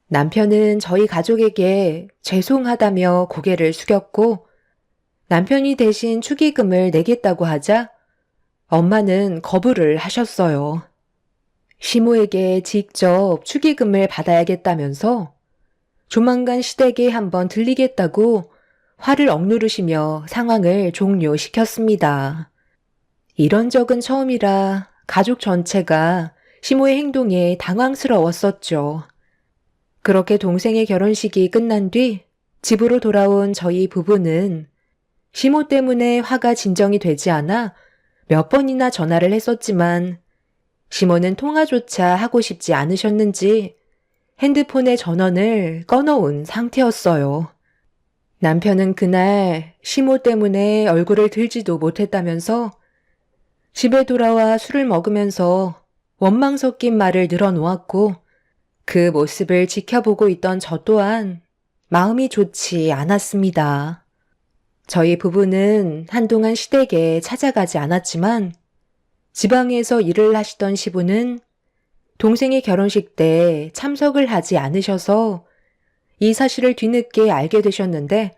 남편은 저희 가족에게 죄송하다며 고개를 숙였고 남편이 대신 축의금을 내겠다고 하자 엄마는 거부를 하셨어요. 시모에게 직접 축의금을 받아야겠다면서 조만간 시댁에 한번 들리겠다고 화를 억누르시며 상황을 종료시켰습니다. 이런 적은 처음이라 가족 전체가 시모의 행동에 당황스러웠었죠. 그렇게 동생의 결혼식이 끝난 뒤 집으로 돌아온 저희 부부는 시모 때문에 화가 진정이 되지 않아 몇 번이나 전화를 했었지만 시모는 통화조차 하고 싶지 않으셨는지 핸드폰의 전원을 꺼놓은 상태였어요. 남편은 그날 시모 때문에 얼굴을 들지도 못했다면서 집에 돌아와 술을 먹으면서 원망 섞인 말을 늘어놓았고 그 모습을 지켜보고 있던 저 또한 마음이 좋지 않았습니다. 저희 부부는 한동안 시댁에 찾아가지 않았지만 지방에서 일을 하시던 시부는 동생의 결혼식 때 참석을 하지 않으셔서 이 사실을 뒤늦게 알게 되셨는데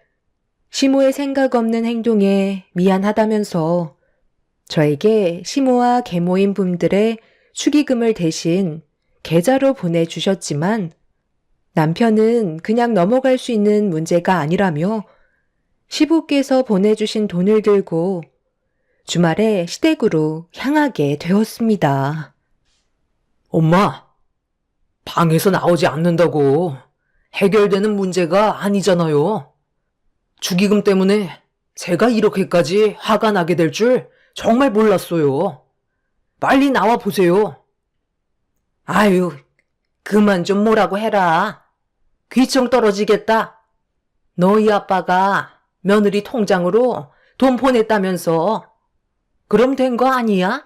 시모의 생각 없는 행동에 미안하다면서 저에게 시모와 계모인 분들의 축의금을 대신 계좌로 보내주셨지만 남편은 그냥 넘어갈 수 있는 문제가 아니라며 시부께서 보내주신 돈을 들고 주말에 시댁으로 향하게 되었습니다. 엄마, 방에서 나오지 않는다고 해결되는 문제가 아니잖아요. 축의금 때문에 제가 이렇게까지 화가 나게 될 줄 정말 몰랐어요. 빨리 나와 보세요. 아유, 그만 좀 뭐라고 해라. 귀청 떨어지겠다. 너희 아빠가 며느리 통장으로 돈 보냈다면서. 그럼 된 거 아니야?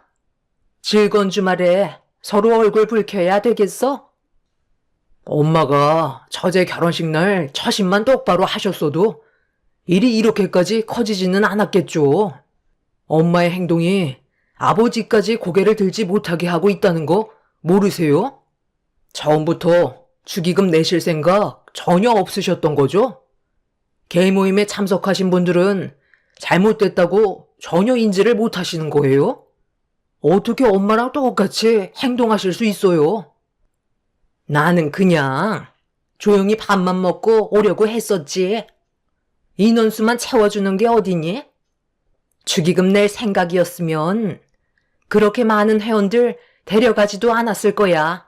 즐거운 주말에 서로 얼굴 붉혀야 되겠어? 엄마가 처제 결혼식 날 처신만 똑바로 하셨어도 일이 이렇게까지 커지지는 않았겠죠. 엄마의 행동이 아버지까지 고개를 들지 못하게 하고 있다는 거 모르세요? 처음부터 축의금 내실 생각 전혀 없으셨던 거죠? 개모임에 참석하신 분들은 잘못됐다고 전혀 인지를 못하시는 거예요? 어떻게 엄마랑 똑같이 행동하실 수 있어요? 나는 그냥 조용히 밥만 먹고 오려고 했었지. 인원수만 채워주는 게 어디니? 축의금 낼 생각이었으면 그렇게 많은 회원들 데려가지도 않았을 거야.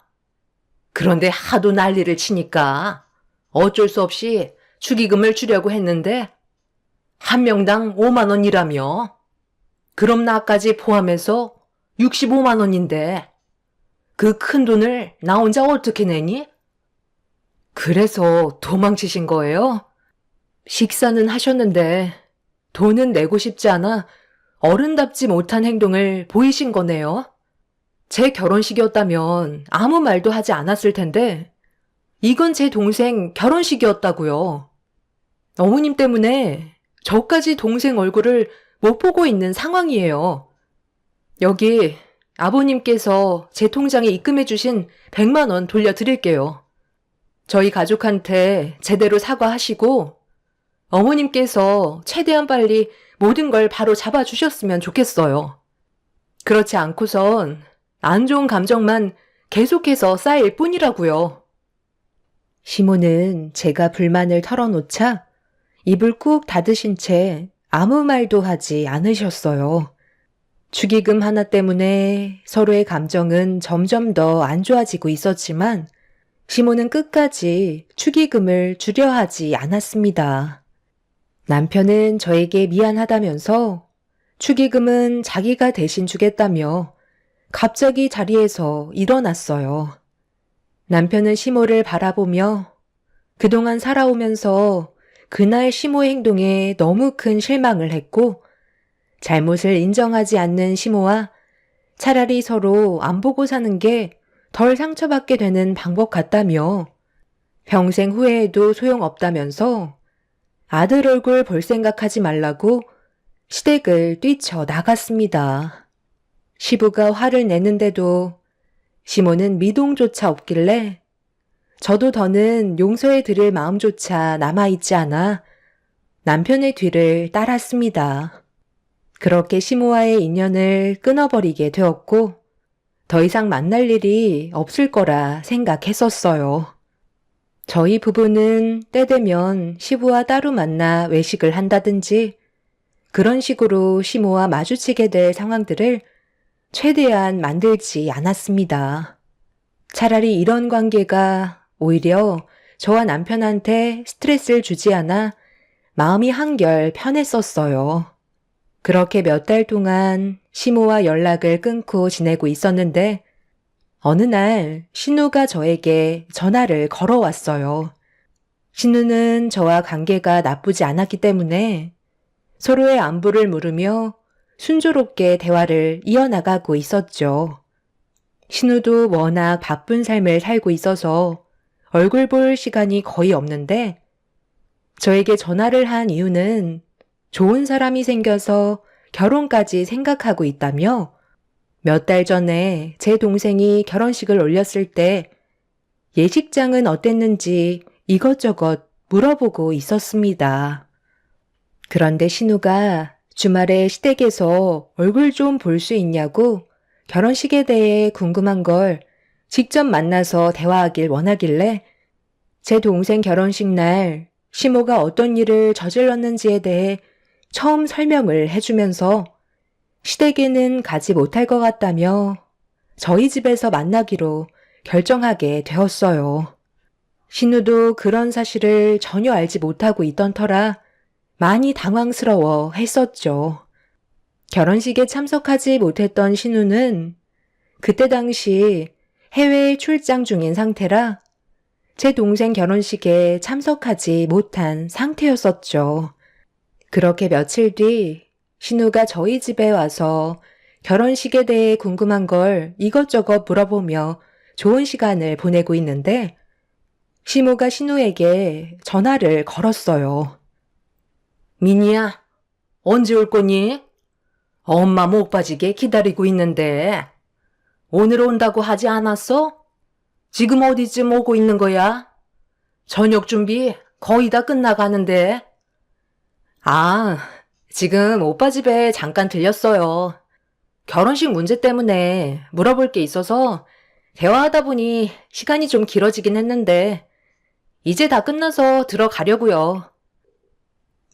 그런데 하도 난리를 치니까 어쩔 수 없이 축의금을 주려고 했는데 한 명당 5만 원이라며. 그럼 나까지 포함해서 65만 원인데 그 큰 돈을 나 혼자 어떻게 내니? 그래서 도망치신 거예요? 식사는 하셨는데 돈은 내고 싶지 않아 어른답지 못한 행동을 보이신 거네요. 제 결혼식이었다면 아무 말도 하지 않았을 텐데 이건 제 동생 결혼식이었다고요. 어머님 때문에 저까지 동생 얼굴을 못 보고 있는 상황이에요. 여기 아버님께서 제 통장에 입금해 주신 100만 원 돌려드릴게요. 저희 가족한테 제대로 사과하시고 어머님께서 최대한 빨리 모든 걸 바로 잡아주셨으면 좋겠어요. 그렇지 않고선 안 좋은 감정만 계속해서 쌓일 뿐이라고요. 시모는 제가 불만을 털어놓자 입을 꾹 닫으신 채 아무 말도 하지 않으셨어요. 축의금 하나 때문에 서로의 감정은 점점 더 안 좋아지고 있었지만 시모는 끝까지 축의금을 주려 하지 않았습니다. 남편은 저에게 미안하다면서 축의금은 자기가 대신 주겠다며 갑자기 자리에서 일어났어요. 남편은 시모를 바라보며 그동안 살아오면서 그날 시모의 행동에 너무 큰 실망을 했고 잘못을 인정하지 않는 시모와 차라리 서로 안 보고 사는 게 덜 상처받게 되는 방법 같다며 평생 후회해도 소용없다면서 아들 얼굴 볼 생각하지 말라고 시댁을 뛰쳐나갔습니다. 시부가 화를 내는데도 시모는 미동조차 없길래 저도 더는 용서해 드릴 마음조차 남아있지 않아 남편의 뒤를 따랐습니다. 그렇게 시모와의 인연을 끊어버리게 되었고 더 이상 만날 일이 없을 거라 생각했었어요. 저희 부부는 때 되면 시부와 따로 만나 외식을 한다든지 그런 식으로 시모와 마주치게 될 상황들을 최대한 만들지 않았습니다. 차라리 이런 관계가 오히려 저와 남편한테 스트레스를 주지 않아 마음이 한결 편했었어요. 그렇게 몇 달 동안 시모와 연락을 끊고 지내고 있었는데 어느 날 신우가 저에게 전화를 걸어왔어요. 신우는 저와 관계가 나쁘지 않았기 때문에 서로의 안부를 물으며 순조롭게 대화를 이어나가고 있었죠. 신우도 워낙 바쁜 삶을 살고 있어서 얼굴 볼 시간이 거의 없는데 저에게 전화를 한 이유는 좋은 사람이 생겨서 결혼까지 생각하고 있다며 몇 달 전에 제 동생이 결혼식을 올렸을 때 예식장은 어땠는지 이것저것 물어보고 있었습니다. 그런데 신우가 주말에 시댁에서 얼굴 좀 볼 수 있냐고 결혼식에 대해 궁금한 걸 직접 만나서 대화하길 원하길래 제 동생 결혼식 날 시모가 어떤 일을 저질렀는지에 대해 처음 설명을 해주면서 시댁에는 가지 못할 것 같다며 저희 집에서 만나기로 결정하게 되었어요. 신우도 그런 사실을 전혀 알지 못하고 있던 터라 많이 당황스러워 했었죠. 결혼식에 참석하지 못했던 신우는 그때 당시 해외에 출장 중인 상태라 제 동생 결혼식에 참석하지 못한 상태였었죠. 그렇게 며칠 뒤 신우가 저희 집에 와서 결혼식에 대해 궁금한 걸 이것저것 물어보며 좋은 시간을 보내고 있는데 시모가 신우에게 전화를 걸었어요. 민희야, 언제 올 거니? 엄마 목 빠지게 기다리고 있는데. 오늘 온다고 하지 않았어? 지금 어디쯤 오고 있는 거야? 저녁 준비 거의 다 끝나가는데. 아, 지금 오빠 집에 잠깐 들렸어요. 결혼식 문제 때문에 물어볼 게 있어서 대화하다 보니 시간이 좀 길어지긴 했는데 이제 다 끝나서 들어가려고요.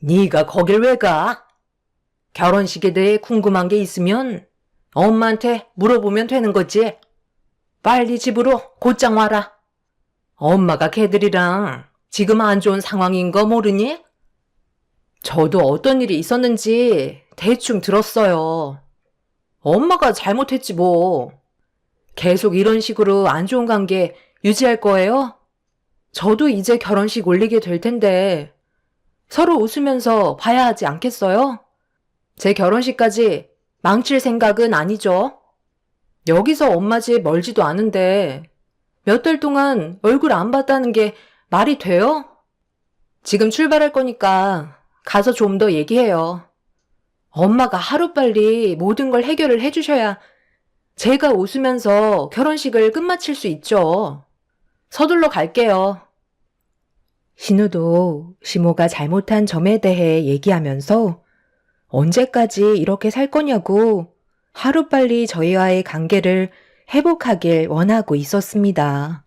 네가 거길 왜 가? 결혼식에 대해 궁금한 게 있으면 엄마한테 물어보면 되는 거지. 빨리 집으로 곧장 와라. 엄마가 걔들이랑 지금 안 좋은 상황인 거 모르니? 저도 어떤 일이 있었는지 대충 들었어요. 엄마가 잘못했지 뭐. 계속 이런 식으로 안 좋은 관계 유지할 거예요? 저도 이제 결혼식 올리게 될 텐데 서로 웃으면서 봐야 하지 않겠어요? 제 결혼식까지 망칠 생각은 아니죠. 여기서 엄마 집 멀지도 않은데 몇 달 동안 얼굴 안 봤다는 게 말이 돼요? 지금 출발할 거니까 가서 좀 더 얘기해요. 엄마가 하루빨리 모든 걸 해결을 해주셔야 제가 웃으면서 결혼식을 끝마칠 수 있죠. 서둘러 갈게요. 신우도 시모가 잘못한 점에 대해 얘기하면서 언제까지 이렇게 살 거냐고 하루빨리 저희와의 관계를 회복하길 원하고 있었습니다.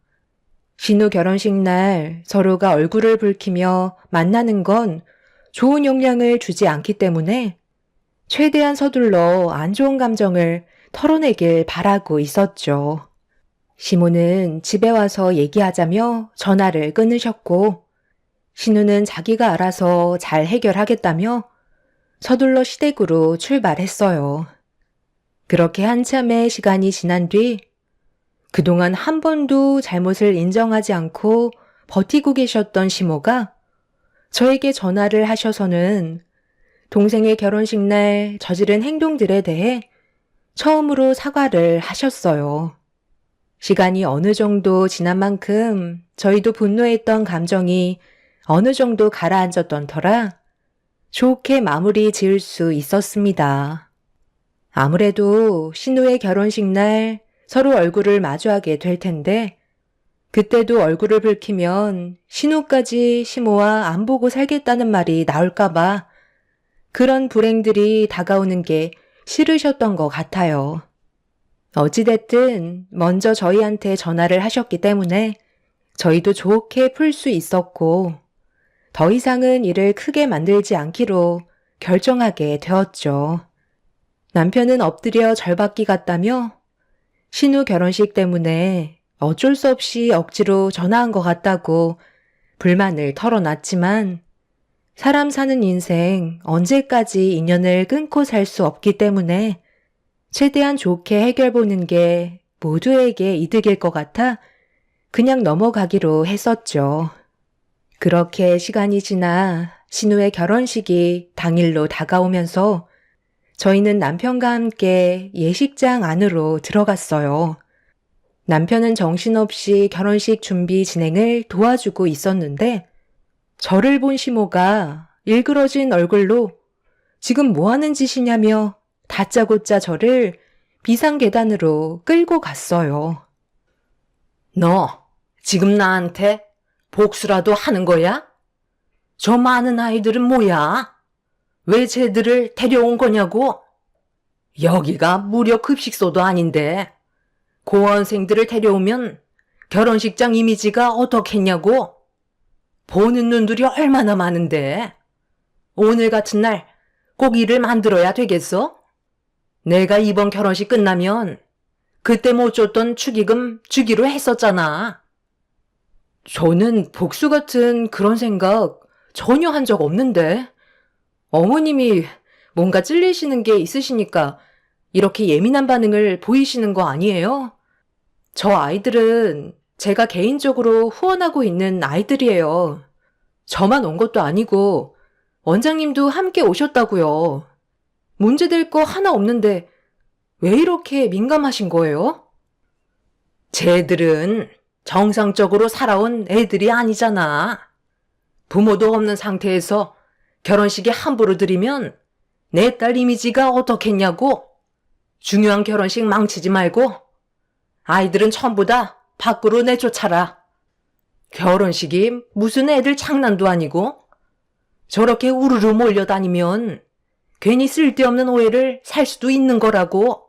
신우 결혼식 날 서로가 얼굴을 붉히며 만나는 건 좋은 영향을 주지 않기 때문에 최대한 서둘러 안 좋은 감정을 털어내길 바라고 있었죠. 시모는 집에 와서 얘기하자며 전화를 끊으셨고 신우는 자기가 알아서 잘 해결하겠다며 서둘러 시댁으로 출발했어요. 그렇게 한참의 시간이 지난 뒤 그동안 한 번도 잘못을 인정하지 않고 버티고 계셨던 시모가 저에게 전화를 하셔서는 동생의 결혼식 날 저지른 행동들에 대해 처음으로 사과를 하셨어요. 시간이 어느 정도 지난 만큼 저희도 분노했던 감정이 어느 정도 가라앉았던 터라 좋게 마무리 지을 수 있었습니다. 아무래도 신우의 결혼식 날 서로 얼굴을 마주하게 될 텐데 그때도 얼굴을 붉히면 신우까지 시모와 안 보고 살겠다는 말이 나올까봐 그런 불행들이 다가오는 게 싫으셨던 것 같아요. 어찌됐든 먼저 저희한테 전화를 하셨기 때문에 저희도 좋게 풀 수 있었고 더 이상은 일을 크게 만들지 않기로 결정하게 되었죠. 남편은 엎드려 절받기 같다며 신우 결혼식 때문에 어쩔 수 없이 억지로 전화한 것 같다고 불만을 털어놨지만 사람 사는 인생 언제까지 인연을 끊고 살 수 없기 때문에 최대한 좋게 해결 보는 게 모두에게 이득일 것 같아 그냥 넘어가기로 했었죠. 그렇게 시간이 지나 신우의 결혼식이 당일로 다가오면서 저희는 남편과 함께 예식장 안으로 들어갔어요. 남편은 정신없이 결혼식 준비 진행을 도와주고 있었는데 저를 본 시모가 일그러진 얼굴로 지금 뭐 하는 짓이냐며 다짜고짜 저를 비상계단으로 끌고 갔어요. 너 지금 나한테 복수라도 하는 거야? 저 많은 아이들은 뭐야? 왜 쟤들을 데려온 거냐고? 여기가 무료 급식소도 아닌데 고원생들을 데려오면 결혼식장 이미지가 어떻겠냐고? 보는 눈들이 얼마나 많은데 오늘 같은 날 꼭 일을 만들어야 되겠어? 내가 이번 결혼식 끝나면 그때 못 줬던 축의금 주기로 했었잖아. 저는 복수 같은 그런 생각 전혀 한 적 없는데. 어머님이 뭔가 찔리시는 게 있으시니까 이렇게 예민한 반응을 보이시는 거 아니에요? 저 아이들은 제가 개인적으로 후원하고 있는 아이들이에요. 저만 온 것도 아니고 원장님도 함께 오셨다고요. 문제될 거 하나 없는데 왜 이렇게 민감하신 거예요? 쟤들은 정상적으로 살아온 애들이 아니잖아. 부모도 없는 상태에서 결혼식에 함부로 들이면 내 딸 이미지가 어떻겠냐고. 중요한 결혼식 망치지 말고 아이들은 전부 다 밖으로 내쫓아라. 결혼식이 무슨 애들 장난도 아니고 저렇게 우르르 몰려다니면 괜히 쓸데없는 오해를 살 수도 있는 거라고.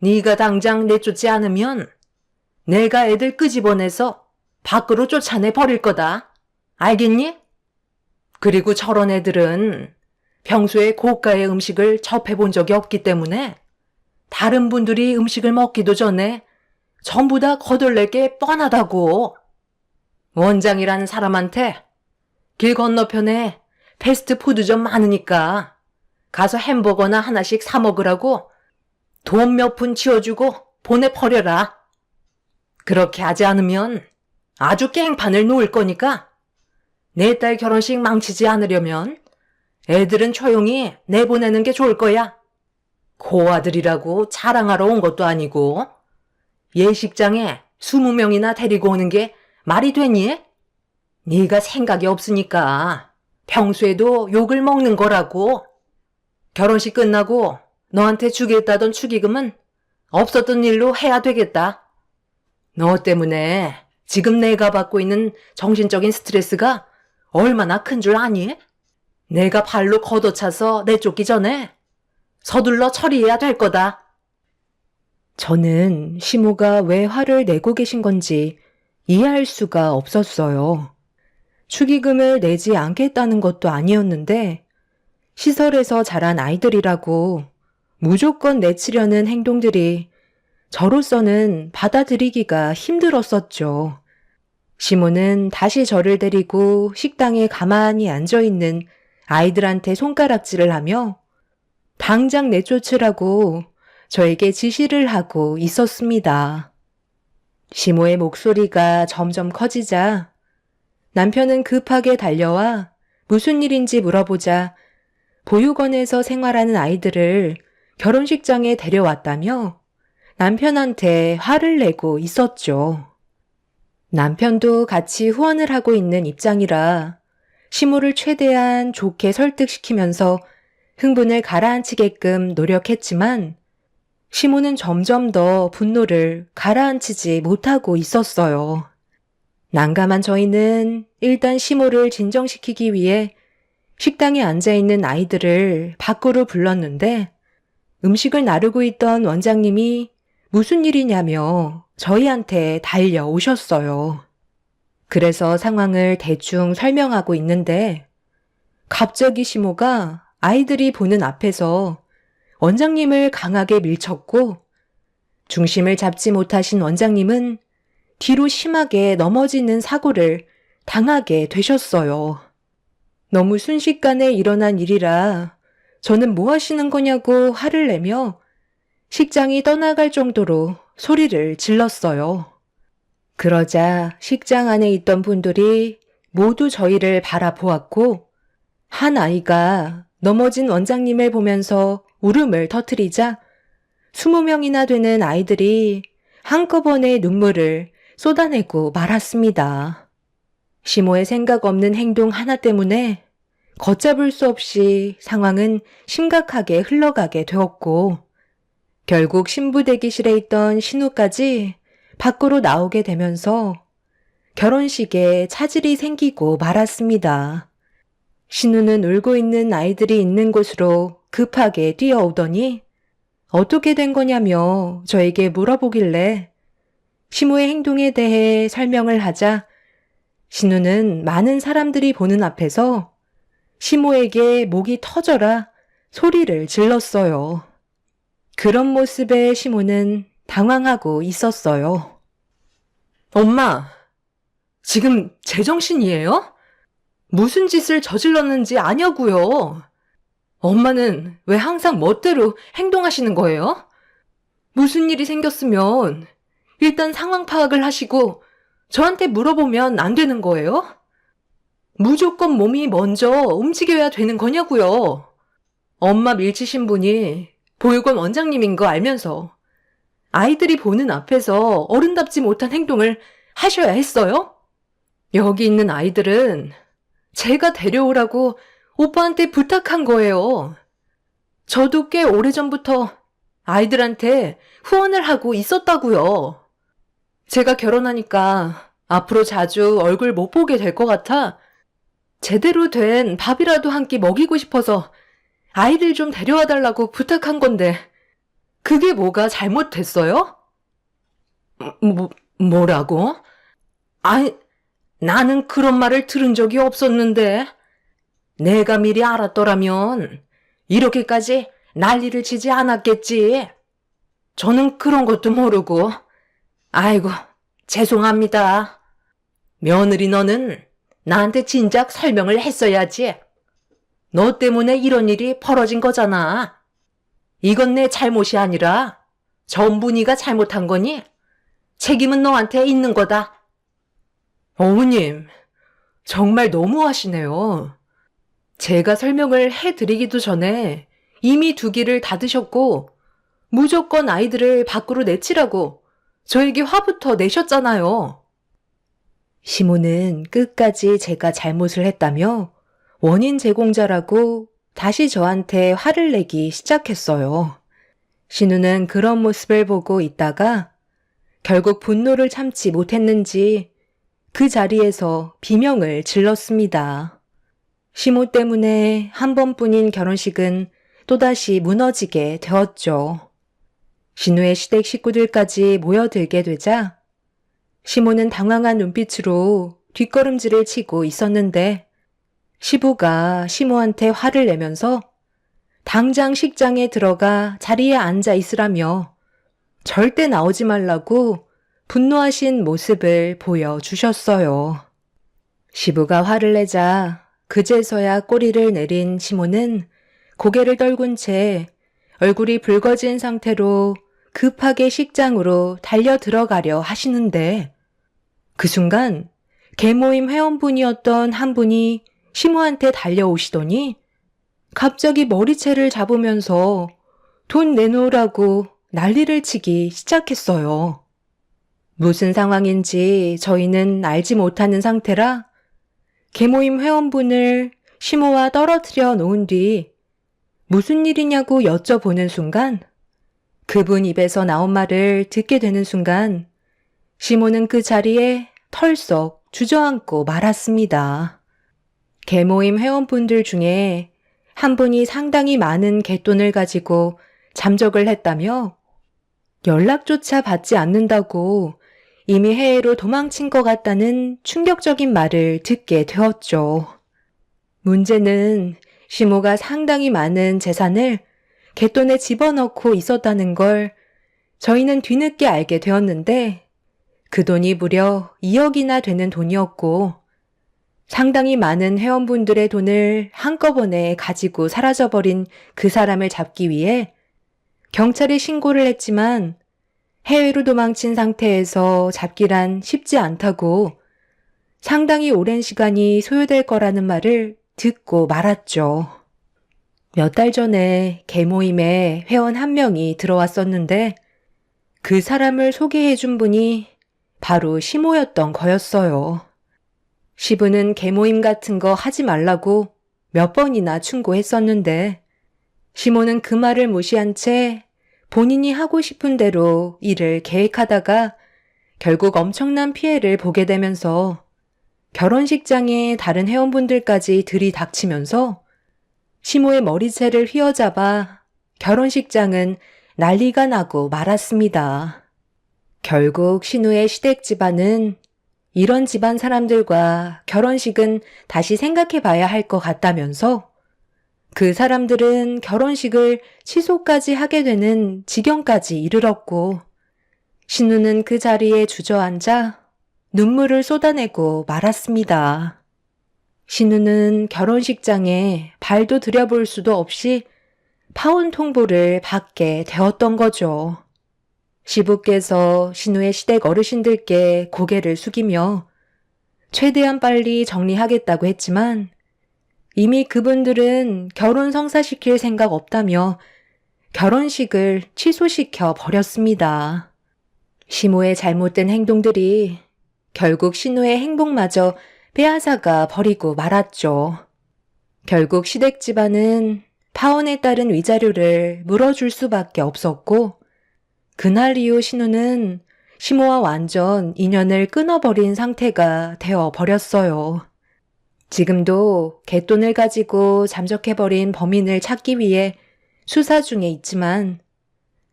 네가 당장 내쫓지 않으면 내가 애들 끄집어내서 밖으로 쫓아내 버릴 거다. 알겠니? 그리고 저런 애들은 평소에 고가의 음식을 접해본 적이 없기 때문에 다른 분들이 음식을 먹기도 전에 전부 다 거덜낼 게 뻔하다고. 원장이라는 사람한테 길 건너편에 패스트푸드점 많으니까 가서 햄버거나 하나씩 사 먹으라고 돈 몇 푼 치워주고 보내버려라. 그렇게 하지 않으면 아주 깽판을 놓을 거니까 내 딸 결혼식 망치지 않으려면 애들은 조용히 내보내는 게 좋을 거야. 고아들이라고 자랑하러 온 것도 아니고 예식장에 20명이나 데리고 오는 게 말이 되니? 네가 생각이 없으니까 평소에도 욕을 먹는 거라고. 결혼식 끝나고 너한테 주겠다던 축의금은 없었던 일로 해야 되겠다. 너 때문에 지금 내가 받고 있는 정신적인 스트레스가 얼마나 큰 줄 아니? 내가 발로 걷어차서 내쫓기 전에 서둘러 처리해야 될 거다. 저는 시모가 왜 화를 내고 계신 건지 이해할 수가 없었어요. 축의금을 내지 않겠다는 것도 아니었는데 시설에서 자란 아이들이라고 무조건 내치려는 행동들이 저로서는 받아들이기가 힘들었었죠. 시모는 다시 저를 데리고 식당에 가만히 앉아있는 아이들한테 손가락질을 하며 당장 내쫓으라고 저에게 지시를 하고 있었습니다. 시모의 목소리가 점점 커지자 남편은 급하게 달려와 무슨 일인지 물어보자 보육원에서 생활하는 아이들을 결혼식장에 데려왔다며 남편한테 화를 내고 있었죠. 남편도 같이 후원을 하고 있는 입장이라 시모를 최대한 좋게 설득시키면서 흥분을 가라앉히게끔 노력했지만 시모는 점점 더 분노를 가라앉히지 못하고 있었어요. 난감한 저희는 일단 시모를 진정시키기 위해 식당에 앉아있는 아이들을 밖으로 불렀는데 음식을 나르고 있던 원장님이 무슨 일이냐며 저희한테 달려오셨어요. 그래서 상황을 대충 설명하고 있는데 갑자기 시모가 아이들이 보는 앞에서 원장님을 강하게 밀쳤고 중심을 잡지 못하신 원장님은 뒤로 심하게 넘어지는 사고를 당하게 되셨어요. 너무 순식간에 일어난 일이라 저는 뭐 하시는 거냐고 화를 내며 식장이 떠나갈 정도로 소리를 질렀어요. 그러자 식장 안에 있던 분들이 모두 저희를 바라보았고 한 아이가 넘어진 원장님을 보면서 울음을 터뜨리자 20명이나 되는 아이들이 한꺼번에 눈물을 쏟아내고 말았습니다. 시모의 생각 없는 행동 하나 때문에 걷잡을 수 없이 상황은 심각하게 흘러가게 되었고 결국 신부 대기실에 있던 신우까지 밖으로 나오게 되면서 결혼식에 차질이 생기고 말았습니다. 신우는 울고 있는 아이들이 있는 곳으로 급하게 뛰어오더니 어떻게 된 거냐며 저에게 물어보길래 시모의 행동에 대해 설명을 하자 신우는 많은 사람들이 보는 앞에서 시모에게 목이 터져라 소리를 질렀어요. 그런 모습에 시모는 당황하고 있었어요. 엄마, 지금 제정신이에요? 무슨 짓을 저질렀는지 아냐고요. 엄마는 왜 항상 멋대로 행동하시는 거예요? 무슨 일이 생겼으면 일단 상황 파악을 하시고 저한테 물어보면 안 되는 거예요? 무조건 몸이 먼저 움직여야 되는 거냐고요. 엄마 밀치신 분이 보육원 원장님인 거 알면서 아이들이 보는 앞에서 어른답지 못한 행동을 하셔야 했어요? 여기 있는 아이들은 제가 데려오라고 오빠한테 부탁한 거예요. 저도 꽤 오래전부터 아이들한테 후원을 하고 있었다고요. 제가 결혼하니까 앞으로 자주 얼굴 못 보게 될 것 같아 제대로 된 밥이라도 한 끼 먹이고 싶어서 아이들 좀 데려와 달라고 부탁한 건데 그게 뭐가 잘못됐어요? 뭐라고? 아니, 나는 그런 말을 들은 적이 없었는데 내가 미리 알았더라면 이렇게까지 난리를 치지 않았겠지. 저는 그런 것도 모르고 아이고 죄송합니다. 며느리 너는 나한테 진작 설명을 했어야지. 너 때문에 이런 일이 벌어진 거잖아. 이건 내 잘못이 아니라 전부 네가 잘못한 거니? 책임은 너한테 있는 거다. 어머님, 정말 너무하시네요. 제가 설명을 해드리기도 전에 이미 두 귀를 닫으셨고 무조건 아이들을 밖으로 내치라고 저에게 화부터 내셨잖아요. 시모는 끝까지 제가 잘못을 했다며 원인 제공자라고 다시 저한테 화를 내기 시작했어요. 신우는 그런 모습을 보고 있다가 결국 분노를 참지 못했는지 그 자리에서 비명을 질렀습니다. 시모 때문에 한 번뿐인 결혼식은 또다시 무너지게 되었죠. 신우의 시댁 식구들까지 모여들게 되자 시모는 당황한 눈빛으로 뒷걸음질을 치고 있었는데 시부가 시모한테 화를 내면서 당장 식장에 들어가 자리에 앉아 있으라며 절대 나오지 말라고 분노하신 모습을 보여주셨어요. 시부가 화를 내자 그제서야 꼬리를 내린 시모는 고개를 떨군 채 얼굴이 붉어진 상태로 급하게 식장으로 달려 들어가려 하시는데 그 순간 계모임 회원분이었던 한 분이 시모한테 달려오시더니 갑자기 머리채를 잡으면서 돈 내놓으라고 난리를 치기 시작했어요. 무슨 상황인지 저희는 알지 못하는 상태라 계모임 회원분을 시모와 떨어뜨려 놓은 뒤 무슨 일이냐고 여쭤보는 순간 그분 입에서 나온 말을 듣게 되는 순간 시모는 그 자리에 털썩 주저앉고 말았습니다. 계모임 회원분들 중에 한 분이 상당히 많은 갯돈을 가지고 잠적을 했다며 연락조차 받지 않는다고 이미 해외로 도망친 것 같다는 충격적인 말을 듣게 되었죠. 문제는 시모가 상당히 많은 재산을 갯돈에 집어넣고 있었다는 걸 저희는 뒤늦게 알게 되었는데 그 돈이 무려 2억이나 되는 돈이었고 상당히 많은 회원분들의 돈을 한꺼번에 가지고 사라져버린 그 사람을 잡기 위해 경찰에 신고를 했지만 해외로 도망친 상태에서 잡기란 쉽지 않다고 상당히 오랜 시간이 소요될 거라는 말을 듣고 말았죠. 몇 달 전에 계모임에 회원 한 명이 들어왔었는데 그 사람을 소개해 준 분이 바로 시모였던 거였어요. 시부는 계모임 같은 거 하지 말라고 몇 번이나 충고했었는데 시모는 그 말을 무시한 채 본인이 하고 싶은 대로 일을 계획하다가 결국 엄청난 피해를 보게 되면서 결혼식장에 다른 회원분들까지 들이닥치면서 시모의 머리채를 휘어잡아 결혼식장은 난리가 나고 말았습니다. 결국 신우의 시댁 집안은 이런 집안 사람들과 결혼식은 다시 생각해 봐야 할 것 같다면서 그 사람들은 결혼식을 취소까지 하게 되는 지경까지 이르렀고, 신우는 그 자리에 주저앉아 눈물을 쏟아내고 말았습니다. 신우는 결혼식장에 발도 들여볼 수도 없이 파혼 통보를 받게 되었던 거죠. 시부께서 신우의 시댁 어르신들께 고개를 숙이며 최대한 빨리 정리하겠다고 했지만 이미 그분들은 결혼 성사시킬 생각 없다며 결혼식을 취소시켜 버렸습니다. 시모의 잘못된 행동들이 결국 신우의 행복마저 빼앗아가 버리고 말았죠. 결국 시댁 집안은 파혼에 따른 위자료를 물어줄 수밖에 없었고 그날 이후 신우는 시모와 완전 인연을 끊어버린 상태가 되어 버렸어요. 지금도 갯돈을 가지고 잠적해버린 범인을 찾기 위해 수사 중에 있지만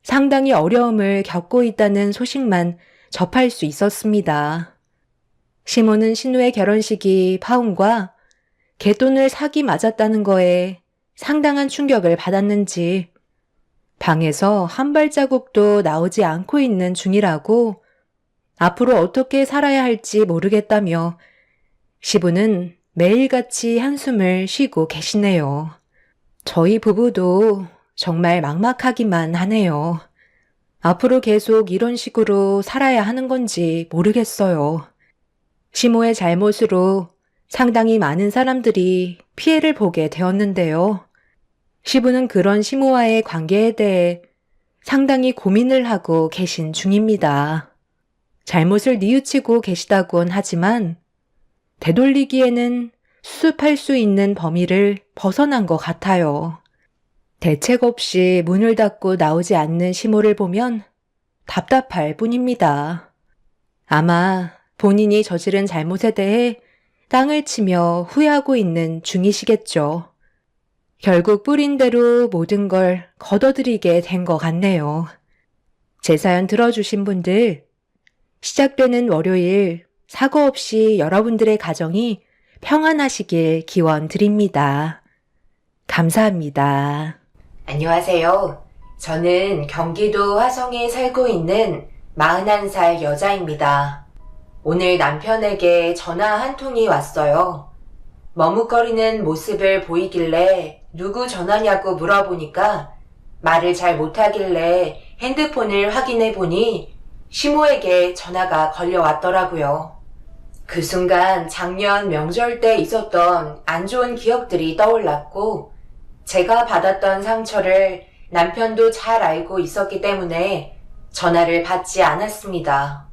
상당히 어려움을 겪고 있다는 소식만 접할 수 있었습니다. 시모는 신우의 결혼식이 파혼과 갯돈을 사기 맞았다는 거에 상당한 충격을 받았는지 방에서 한 발자국도 나오지 않고 있는 중이라고 앞으로 어떻게 살아야 할지 모르겠다며 시부는 매일같이 한숨을 쉬고 계시네요. 저희 부부도 정말 막막하기만 하네요. 앞으로 계속 이런 식으로 살아야 하는 건지 모르겠어요. 시모의 잘못으로 상당히 많은 사람들이 피해를 보게 되었는데요. 시부는 그런 시모와의 관계에 대해 상당히 고민을 하고 계신 중입니다. 잘못을 뉘우치고 계시다곤 하지만 되돌리기에는 수습할 수 있는 범위를 벗어난 것 같아요. 대책 없이 문을 닫고 나오지 않는 시모를 보면 답답할 뿐입니다. 아마 본인이 저지른 잘못에 대해 땅을 치며 후회하고 있는 중이시겠죠. 결국 뿌린 대로 모든 걸 걷어들이게 된 것 같네요. 제 사연 들어주신 분들, 시작되는 월요일 사고 없이 여러분들의 가정이 평안하시길 기원 드립니다. 감사합니다. 안녕하세요. 저는 경기도 화성에 살고 있는 41살 여자입니다. 오늘 남편에게 전화 한 통이 왔어요. 머뭇거리는 모습을 보이길래 누구 전화냐고 물어보니까 말을 잘 못하길래 핸드폰을 확인해 보니 시모에게 전화가 걸려왔더라고요. 그 순간 작년 명절 때 있었던 안 좋은 기억들이 떠올랐고 제가 받았던 상처를 남편도 잘 알고 있었기 때문에 전화를 받지 않았습니다.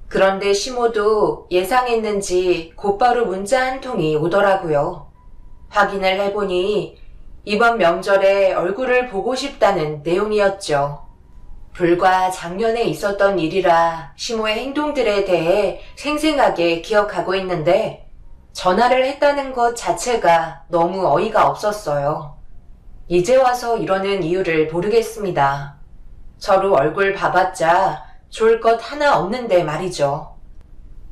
그런데 시모도 예상했는지 곧바로 문자 한 통이 오더라고요. 확인을 해보니 이번 명절에 얼굴을 보고 싶다는 내용이었죠. 불과 작년에 있었던 일이라 시모의 행동들에 대해 생생하게 기억하고 있는데 전화를 했다는 것 자체가 너무 어이가 없었어요. 이제 와서 이러는 이유를 모르겠습니다. 서로 얼굴 봐봤자 좋을 것 하나 없는데 말이죠.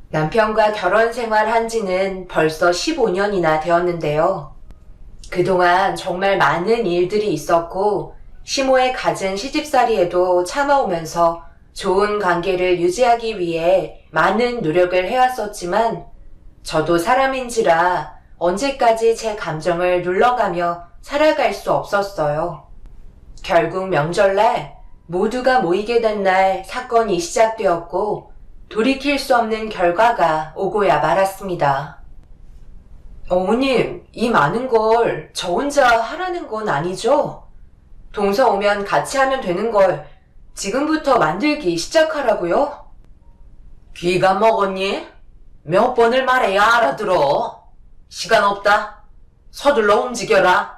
남편과 결혼 생활한 지는 벌써 15년이나 되었는데요. 그동안 정말 많은 일들이 있었고 시모의 갖은 시집살이에도 참아오면서 좋은 관계를 유지하기 위해 많은 노력을 해왔었지만 저도 사람인지라 언제까지 제 감정을 눌러가며 살아갈 수 없었어요. 결국 명절날 모두가 모이게 된 날 사건이 시작되었고 돌이킬 수 없는 결과가 오고야 말았습니다. 어머님, 이 많은 걸 저 혼자 하라는 건 아니죠? 동서 오면 같이 하면 되는 걸 지금부터 만들기 시작하라고요? 귀가 먹었니? 몇 번을 말해야 알아들어. 시간 없다. 서둘러 움직여라.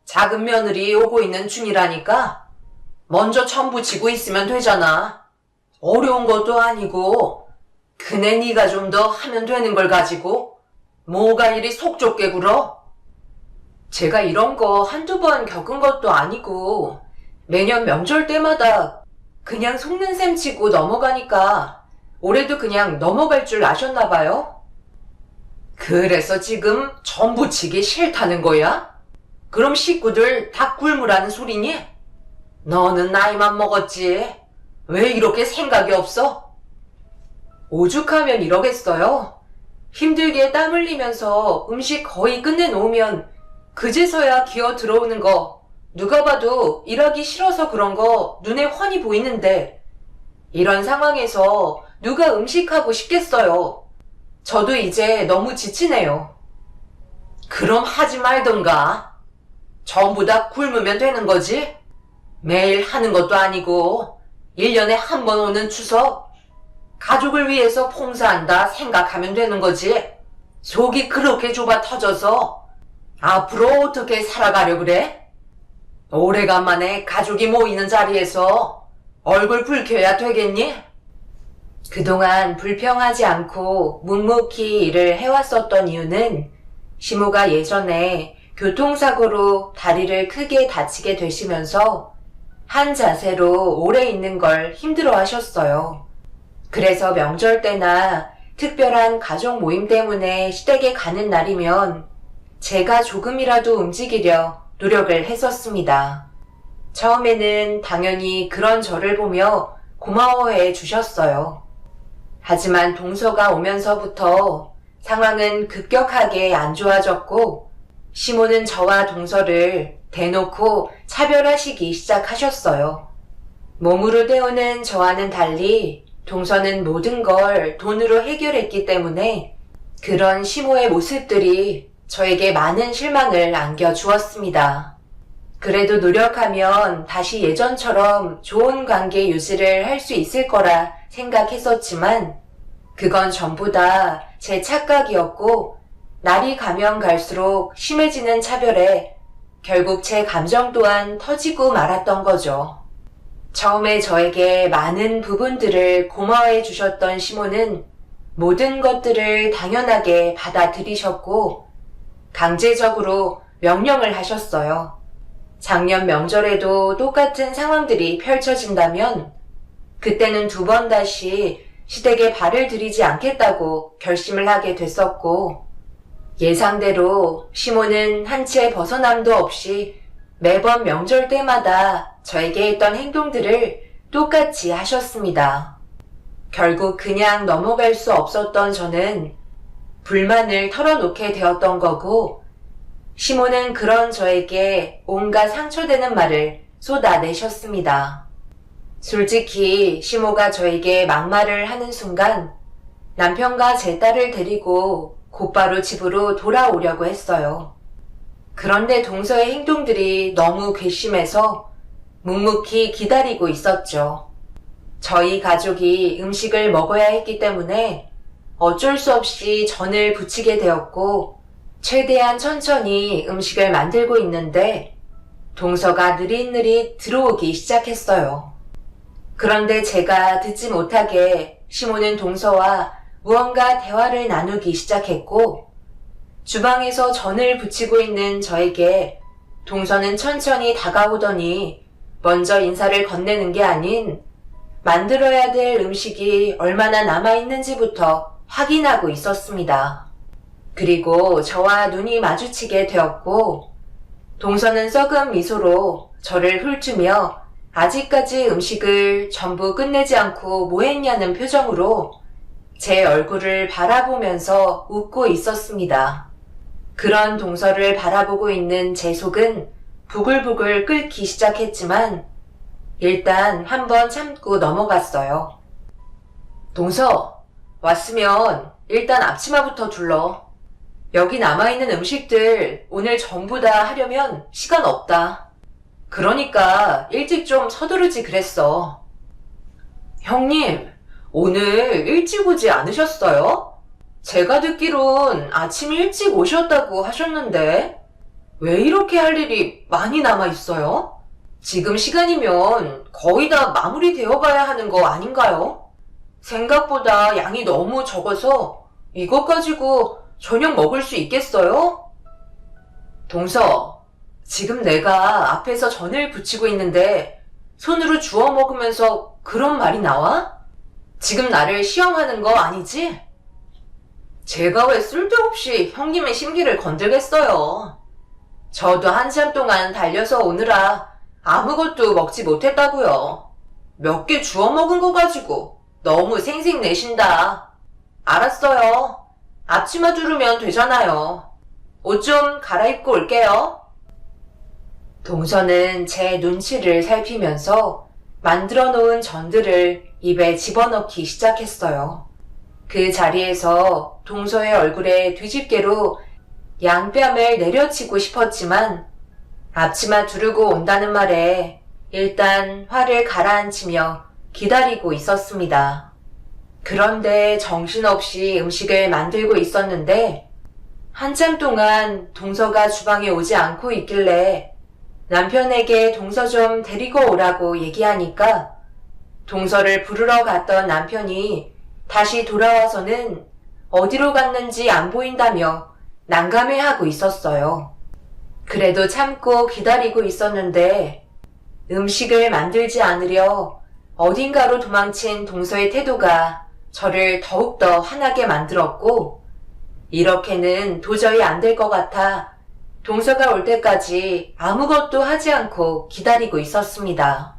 작은 며느리 오고 있는 중이라니까. 먼저 천부 지고 있으면 되잖아. 어려운 것도 아니고 그네 네가 좀 더 하면 되는 걸 가지고 뭐가 이리 속 좁게 굴어? 제가 이런 거 한두 번 겪은 것도 아니고 매년 명절 때마다 그냥 속는 셈 치고 넘어가니까 올해도 그냥 넘어갈 줄 아셨나 봐요? 그래서 지금 전부 치기 싫다는 거야? 그럼 식구들 다 굶으라는 소리니? 너는 나이만 먹었지. 왜 이렇게 생각이 없어? 오죽하면 이러겠어요. 힘들게 땀 흘리면서 음식 거의 끝내놓으면 그제서야 기어 들어오는 거 누가 봐도 일하기 싫어서 그런 거 눈에 훤히 보이는데 이런 상황에서 누가 음식하고 싶겠어요. 저도 이제 너무 지치네요. 그럼 하지 말던가. 전부 다 굶으면 되는 거지? 매일 하는 것도 아니고 1년에 한 번 오는 추석 가족을 위해서 봉사한다 생각하면 되는 거지. 속이 그렇게 좁아 터져서 앞으로 어떻게 살아가려 그래? 오래간만에 가족이 모이는 자리에서 얼굴 붉혀야 되겠니? 그동안 불평하지 않고 묵묵히 일을 해왔었던 이유는 시모가 예전에 교통사고로 다리를 크게 다치게 되시면서 한 자세로 오래 있는 걸 힘들어 하셨어요. 그래서 명절 때나 특별한 가족 모임 때문에 시댁에 가는 날이면 제가 조금이라도 움직이려 노력을 했었습니다. 처음에는 당연히 그런 저를 보며 고마워해 주셨어요. 하지만 동서가 오면서부터 상황은 급격하게 안 좋아졌고 시모는 저와 동서를 대놓고 차별하시기 시작하셨어요. 몸으로 때우는 저와는 달리 동서는 모든 걸 돈으로 해결했기 때문에 그런 시모의 모습들이 저에게 많은 실망을 안겨주었습니다. 그래도 노력하면 다시 예전처럼 좋은 관계 유지를 할 수 있을 거라 생각했었지만 그건 전부 다 제 착각이었고 날이 가면 갈수록 심해지는 차별에 결국 제 감정 또한 터지고 말았던 거죠. 처음에 저에게 많은 부분들을 고마워해 주셨던 시모는 모든 것들을 당연하게 받아들이셨고 강제적으로 명령을 하셨어요. 작년 명절에도 똑같은 상황들이 펼쳐진다면 그때는 2번 다시 시댁에 발을 들이지 않겠다고 결심을 하게 됐었고 예상대로 시모는 한 채 벗어남도 없이 매번 명절 때마다 저에게 했던 행동들을 똑같이 하셨습니다. 결국 그냥 넘어갈 수 없었던 저는 불만을 털어놓게 되었던 거고 시모는 그런 저에게 온갖 상처되는 말을 쏟아내셨습니다. 솔직히 시모가 저에게 막말을 하는 순간 남편과 제 딸을 데리고 곧바로 집으로 돌아오려고 했어요. 그런데 동서의 행동들이 너무 괘씸해서 묵묵히 기다리고 있었죠. 저희 가족이 음식을 먹어야 했기 때문에 어쩔 수 없이 전을 부치게 되었고 최대한 천천히 음식을 만들고 있는데 동서가 느릿느릿 들어오기 시작했어요. 그런데 제가 듣지 못하게 시모는 동서와 무언가 대화를 나누기 시작했고 주방에서 전을 부치고 있는 저에게 동서는 천천히 다가오더니 먼저 인사를 건네는 게 아닌 만들어야 될 음식이 얼마나 남아있는지부터 확인하고 있었습니다. 그리고 저와 눈이 마주치게 되었고 동서는 썩은 미소로 저를 훑으며 아직까지 음식을 전부 끝내지 않고 뭐 했냐는 표정으로 제 얼굴을 바라보면서 웃고 있었습니다. 그런 동서를 바라보고 있는 제 속은 부글부글 끓기 시작했지만 일단 한번 참고 넘어갔어요. 동서, 왔으면 일단 앞치마부터 둘러. 여기 남아있는 음식들 오늘 전부 다 하려면 시간 없다. 그러니까 일찍 좀 서두르지 그랬어. 형님, 오늘 일찍 오지 않으셨어요? 제가 듣기론 아침 일찍 오셨다고 하셨는데 왜 이렇게 할 일이 많이 남아있어요? 지금 시간이면 거의 다 마무리되어 가야 하는 거 아닌가요? 생각보다 양이 너무 적어서 이것 가지고 저녁 먹을 수 있겠어요? 동서, 지금 내가 앞에서 전을 부치고 있는데 손으로 주워 먹으면서 그런 말이 나와? 지금 나를 시험하는 거 아니지? 제가 왜 쓸데없이 형님의 심기를 건들겠어요? 저도 한참 동안 달려서 오느라 아무것도 먹지 못했다고요. 몇 개 주워 먹은 거 가지고 너무 생색내신다. 알았어요. 앞치마 두르면 되잖아요. 옷 좀 갈아입고 올게요. 동서는 제 눈치를 살피면서 만들어 놓은 전들을 입에 집어넣기 시작했어요. 그 자리에서 동서의 얼굴에 뒤집개로 양뺨을 내려치고 싶었지만 앞치마 두르고 온다는 말에 일단 화를 가라앉히며 기다리고 있었습니다. 그런데 정신없이 음식을 만들고 있었는데 한참 동안 동서가 주방에 오지 않고 있길래 남편에게 동서 좀 데리고 오라고 얘기하니까 동서를 부르러 갔던 남편이 다시 돌아와서는 어디로 갔는지 안 보인다며 난감해하고 있었어요. 그래도 참고 기다리고 있었는데 음식을 만들지 않으려 어딘가로 도망친 동서의 태도가 저를 더욱더 화나게 만들었고 이렇게는 도저히 안 될 것 같아 동서가 올 때까지 아무것도 하지 않고 기다리고 있었습니다.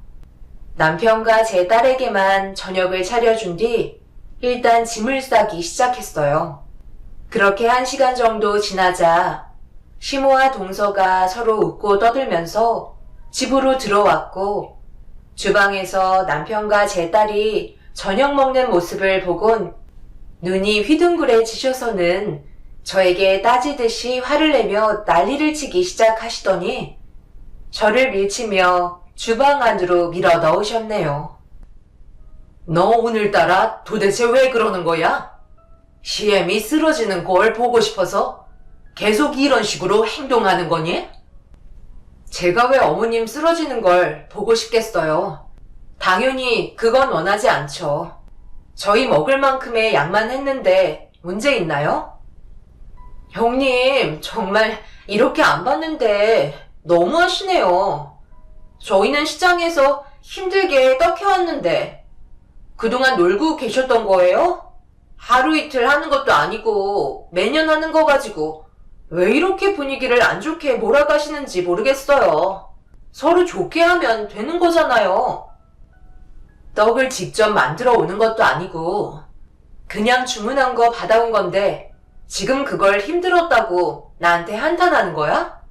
남편과 제 딸에게만 저녁을 차려준 뒤 일단 짐을 싸기 시작했어요. 그렇게 1시간 정도 지나자 시모와 동서가 서로 웃고 떠들면서 집으로 들어왔고 주방에서 남편과 제 딸이 저녁 먹는 모습을 보곤 눈이 휘둥그레지셔서는 저에게 따지듯이 화를 내며 난리를 치기 시작하시더니 저를 밀치며 주방 안으로 밀어 넣으셨네요. 너 오늘따라 도대체 왜 그러는 거야? 시엠이 쓰러지는 걸 보고 싶어서 계속 이런 식으로 행동하는 거니? 제가 왜 어머님 쓰러지는 걸 보고 싶겠어요. 당연히 그건 원하지 않죠. 저희 먹을 만큼의 양만 했는데 문제 있나요? 형님, 정말 이렇게 안 봤는데 너무하시네요. 저희는 시장에서 힘들게 떡해왔는데 그동안 놀고 계셨던 거예요? 하루 이틀 하는 것도 아니고 매년 하는 거 가지고 왜 이렇게 분위기를 안 좋게 몰아가시는지 모르겠어요. 서로 좋게 하면 되는 거잖아요. 떡을 직접 만들어 오는 것도 아니고 그냥 주문한 거 받아온 건데 지금 그걸 힘들었다고 나한테 한탄하는 거야?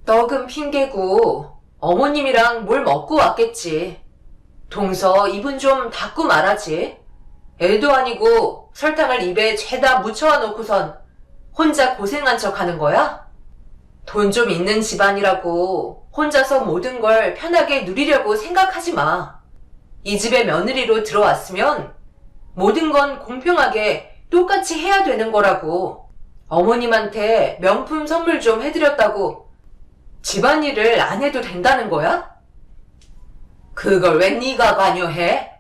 떡은 핑계고 어머님이랑 뭘 먹고 왔겠지. 동서 입은 좀 닫고 말하지. 애도 아니고 설탕을 입에 죄다 묻혀와 놓고선 혼자 고생한 척 하는 거야? 돈 좀 있는 집안이라고 혼자서 모든 걸 편하게 누리려고 생각하지 마. 이 집에 며느리로 들어왔으면 모든 건 공평하게 똑같이 해야 되는 거라고. 어머님한테 명품 선물 좀 해드렸다고 집안일을 안 해도 된다는 거야? 그걸 왜 네가 관여해?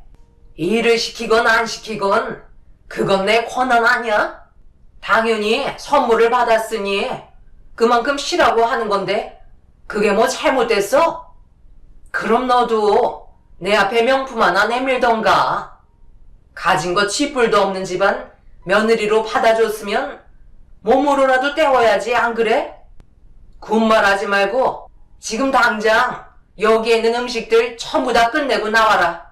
일을 시키건 안 시키건 그건 내 권한 아니야? 당연히 선물을 받았으니 그만큼 쉬라고 하는 건데 그게 뭐 잘못됐어? 그럼 너도 내 앞에 명품 하나 내밀던가. 가진 거 쥐뿔도 없는 집안 며느리로 받아줬으면 몸으로라도 때워야지, 안 그래? 군말하지 말고 지금 당장 여기에 있는 음식들 전부 다 끝내고 나와라.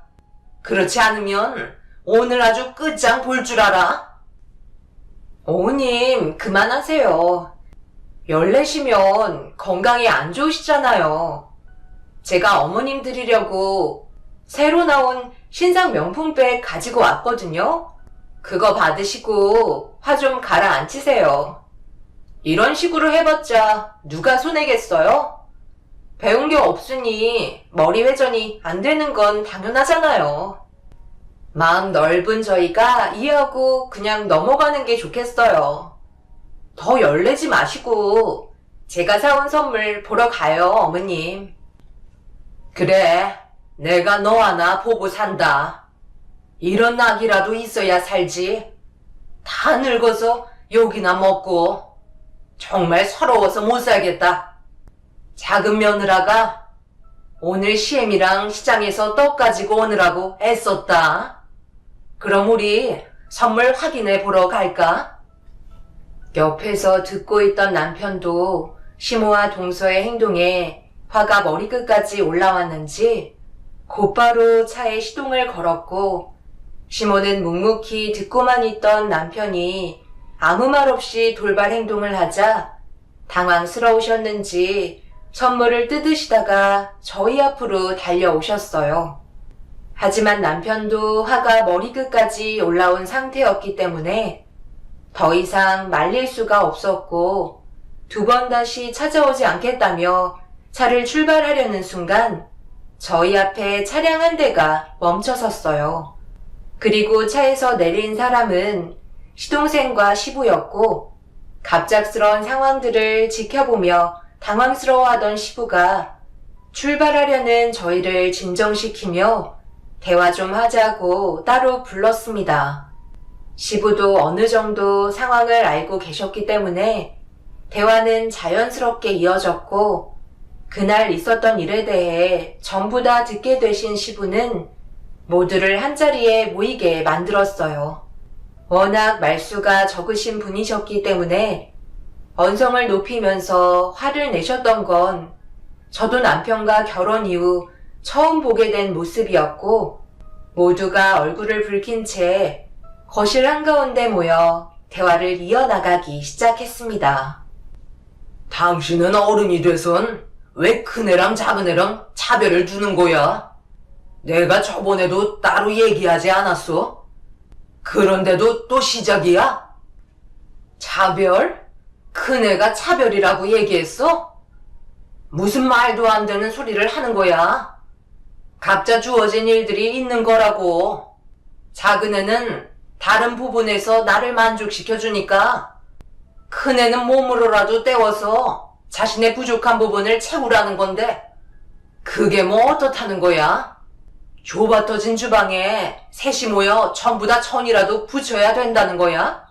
그렇지 않으면 오늘 아주 끝장 볼 줄 알아. 어머님, 그만하세요. 열내시면 건강이 안 좋으시잖아요. 제가 어머님 드리려고 새로 나온 신상 명품백 가지고 왔거든요. 그거 받으시고 화 좀 가라앉히세요. 이런 식으로 해봤자 누가 손해겠어요? 배운 게 없으니 머리 회전이 안 되는 건 당연하잖아요. 마음 넓은 저희가 이해하고 그냥 넘어가는 게 좋겠어요. 더 열내지 마시고 제가 사온 선물 보러 가요, 어머님. 그래, 내가 너 하나 보고 산다. 이런 낙이라도 있어야 살지. 다 늙어서 욕이나 먹고 정말 서러워서 못 살겠다. 작은 며느라가 오늘 시엠이랑 시장에서 떡 가지고 오느라고 애썼다. 그럼 우리 선물 확인해 보러 갈까? 옆에서 듣고 있던 남편도 시모와 동서의 행동에 화가 머리끝까지 올라왔는지 곧바로 차에 시동을 걸었고, 시모는 묵묵히 듣고만 있던 남편이 아무 말 없이 돌발 행동을 하자 당황스러우셨는지 선물을 뜯으시다가 저희 앞으로 달려오셨어요. 하지만 남편도 화가 머리끝까지 올라온 상태였기 때문에 더 이상 말릴 수가 없었고, 두 번 다시 찾아오지 않겠다며 차를 출발하려는 순간 저희 앞에 차량 한 대가 멈춰섰어요. 그리고 차에서 내린 사람은 시동생과 시부였고, 갑작스러운 상황들을 지켜보며 당황스러워하던 시부가 출발하려는 저희를 진정시키며 대화 좀 하자고 따로 불렀습니다. 시부도 어느 정도 상황을 알고 계셨기 때문에 대화는 자연스럽게 이어졌고, 그날 있었던 일에 대해 전부 다 듣게 되신 시부는 모두를 한자리에 모이게 만들었어요. 워낙 말수가 적으신 분이셨기 때문에 언성을 높이면서 화를 내셨던 건 저도 남편과 결혼 이후 처음 보게 된 모습이었고, 모두가 얼굴을 붉힌 채 거실 한가운데 모여 대화를 이어나가기 시작했습니다. 당신은 어른이 돼선 왜 큰애랑 작은애랑 차별을 두는 거야? 내가 저번에도 따로 얘기하지 않았어? 그런데도 또 시작이야? 차별? 큰애가 차별이라고 얘기했어? 무슨 말도 안 되는 소리를 하는 거야? 각자 주어진 일들이 있는 거라고. 작은애는 다른 부분에서 나를 만족시켜주니까 큰애는 몸으로라도 때워서 자신의 부족한 부분을 채우라는 건데, 그게 뭐 어떻다는 거야? 좁아터진 주방에 셋이 모여 전부 다 천이라도 붙여야 된다는 거야?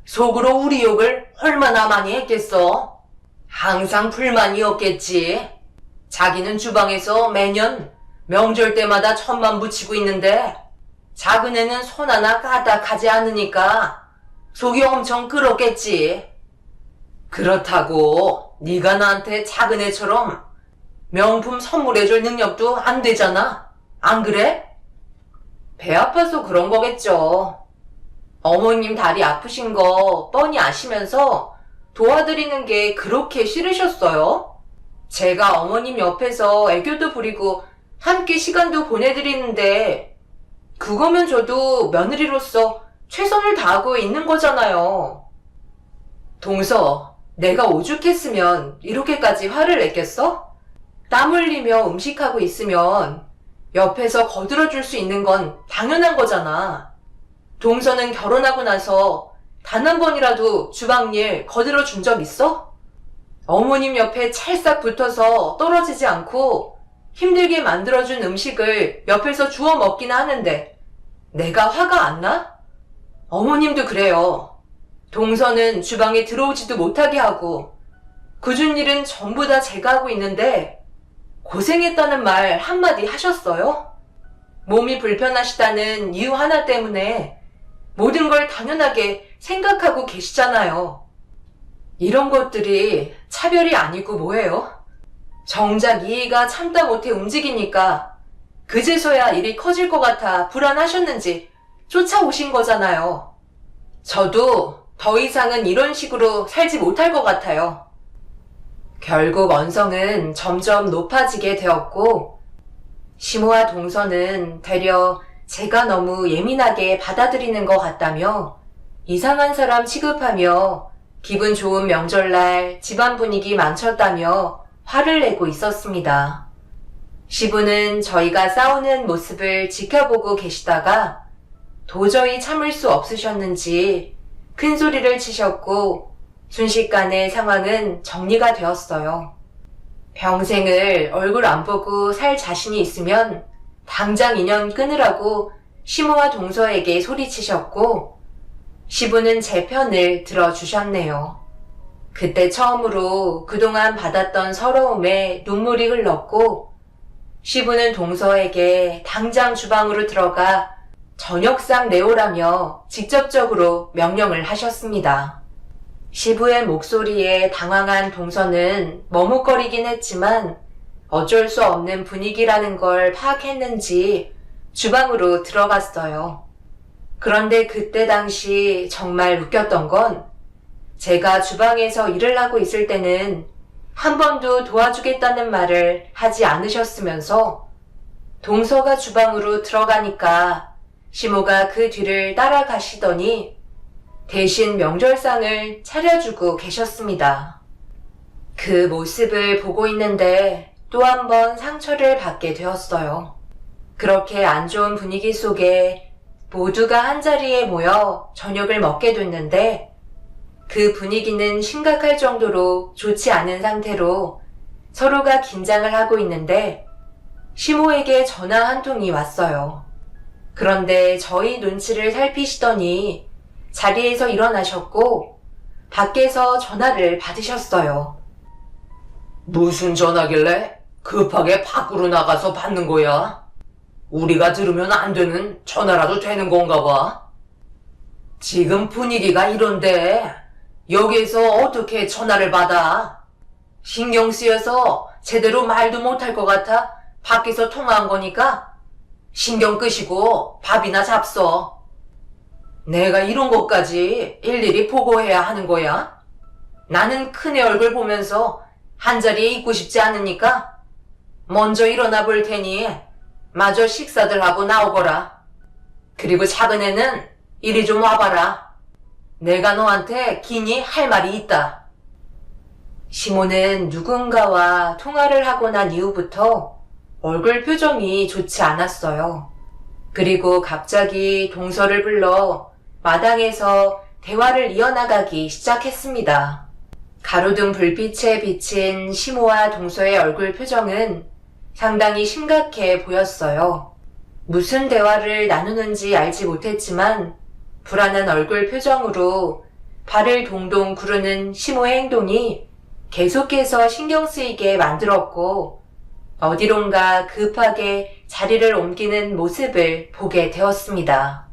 속으로 우리 욕을 얼마나 많이 했겠어? 항상 불만이었겠지. 자기는 주방에서 매년 명절 때마다 천만 붙이고 있는데 작은애는 손 하나 까딱하지 않으니까 속이 엄청 끓었겠지. 그렇다고 네가 나한테 작은애처럼 명품 선물해줄 능력도 안 되잖아. 안 그래? 배 아파서 그런 거겠죠. 어머님 다리 아프신 거 뻔히 아시면서 도와드리는 게 그렇게 싫으셨어요? 제가 어머님 옆에서 애교도 부리고 함께 시간도 보내드리는데 그거면 저도 며느리로서 최선을 다하고 있는 거잖아요. 동서, 내가 오죽했으면 이렇게까지 화를 냈겠어? 땀 흘리며 음식하고 있으면 옆에서 거들어줄 수 있는 건 당연한 거잖아. 동서는 결혼하고 나서 단 한 번이라도 주방일 거들어 준 적 있어? 어머님 옆에 찰싹 붙어서 떨어지지 않고 힘들게 만들어준 음식을 옆에서 주워 먹기는 하는데 내가 화가 안 나? 어머님도 그래요. 동서는 주방에 들어오지도 못하게 하고 그준 일은 전부 다 제가 하고 있는데 고생했다는 말 한마디 하셨어요? 몸이 불편하시다는 이유 하나 때문에 모든 걸 당연하게 생각하고 계시잖아요. 이런 것들이 차별이 아니고 뭐예요? 정작 이해가 참다 못해 움직이니까 그제서야 일이 커질 것 같아 불안하셨는지 쫓아오신 거잖아요. 저도 더 이상은 이런 식으로 살지 못할 것 같아요. 결국 언성은 점점 높아지게 되었고, 시모와 동서는 되려 제가 너무 예민하게 받아들이는 것 같다며 이상한 사람 취급하며 기분 좋은 명절날 집안 분위기 망쳤다며 화를 내고 있었습니다. 시부는 저희가 싸우는 모습을 지켜보고 계시다가 도저히 참을 수 없으셨는지 큰 소리를 치셨고 순식간에 상황은 정리가 되었어요. 평생을 얼굴 안 보고 살 자신이 있으면 당장 인연 끊으라고 시모와 동서에게 소리치셨고 시부는 제 편을 들어주셨네요. 그때 처음으로 그동안 받았던 서러움에 눈물이 흘렀고 시부는 동서에게 당장 주방으로 들어가 저녁상 내오라며 직접적으로 명령을 하셨습니다. 시부의 목소리에 당황한 동서는 머뭇거리긴 했지만 어쩔 수 없는 분위기라는 걸 파악했는지 주방으로 들어갔어요. 그런데 그때 당시 정말 웃겼던 건 제가 주방에서 일을 하고 있을 때는 한 번도 도와주겠다는 말을 하지 않으셨으면서 동서가 주방으로 들어가니까 시모가 그 뒤를 따라가시더니 대신 명절상을 차려주고 계셨습니다. 그 모습을 보고 있는데 또 한 번 상처를 받게 되었어요. 그렇게 안 좋은 분위기 속에 모두가 한자리에 모여 저녁을 먹게 됐는데 그 분위기는 심각할 정도로 좋지 않은 상태로 서로가 긴장을 하고 있는데 시모에게 전화 한 통이 왔어요. 그런데 저희 눈치를 살피시더니 자리에서 일어나셨고 밖에서 전화를 받으셨어요. 무슨 전화길래 급하게 밖으로 나가서 받는 거야? 우리가 들으면 안 되는 전화라도 되는 건가 봐. 지금 분위기가 이런데 여기에서 어떻게 전화를 받아? 신경 쓰여서 제대로 말도 못할 것 같아 밖에서 통화한 거니까 신경 끄시고 밥이나 잡숴. 내가 이런 것까지 일일이 보고해야 하는 거야? 나는 큰애 얼굴 보면서 한자리에 있고 싶지 않으니까 먼저 일어나 볼 테니 마저 식사들 하고 나오거라. 그리고 작은애는 이리 좀 와봐라. 내가 너한테 긴히 할 말이 있다. 시모는 누군가와 통화를 하고 난 이후부터 얼굴 표정이 좋지 않았어요. 그리고 갑자기 동서를 불러 마당에서 대화를 이어나가기 시작했습니다. 가로등 불빛에 비친 시모와 동서의 얼굴 표정은 상당히 심각해 보였어요. 무슨 대화를 나누는지 알지 못했지만 불안한 얼굴 표정으로 발을 동동 구르는 시모의 행동이 계속해서 신경 쓰이게 만들었고 어디론가 급하게 자리를 옮기는 모습을 보게 되었습니다.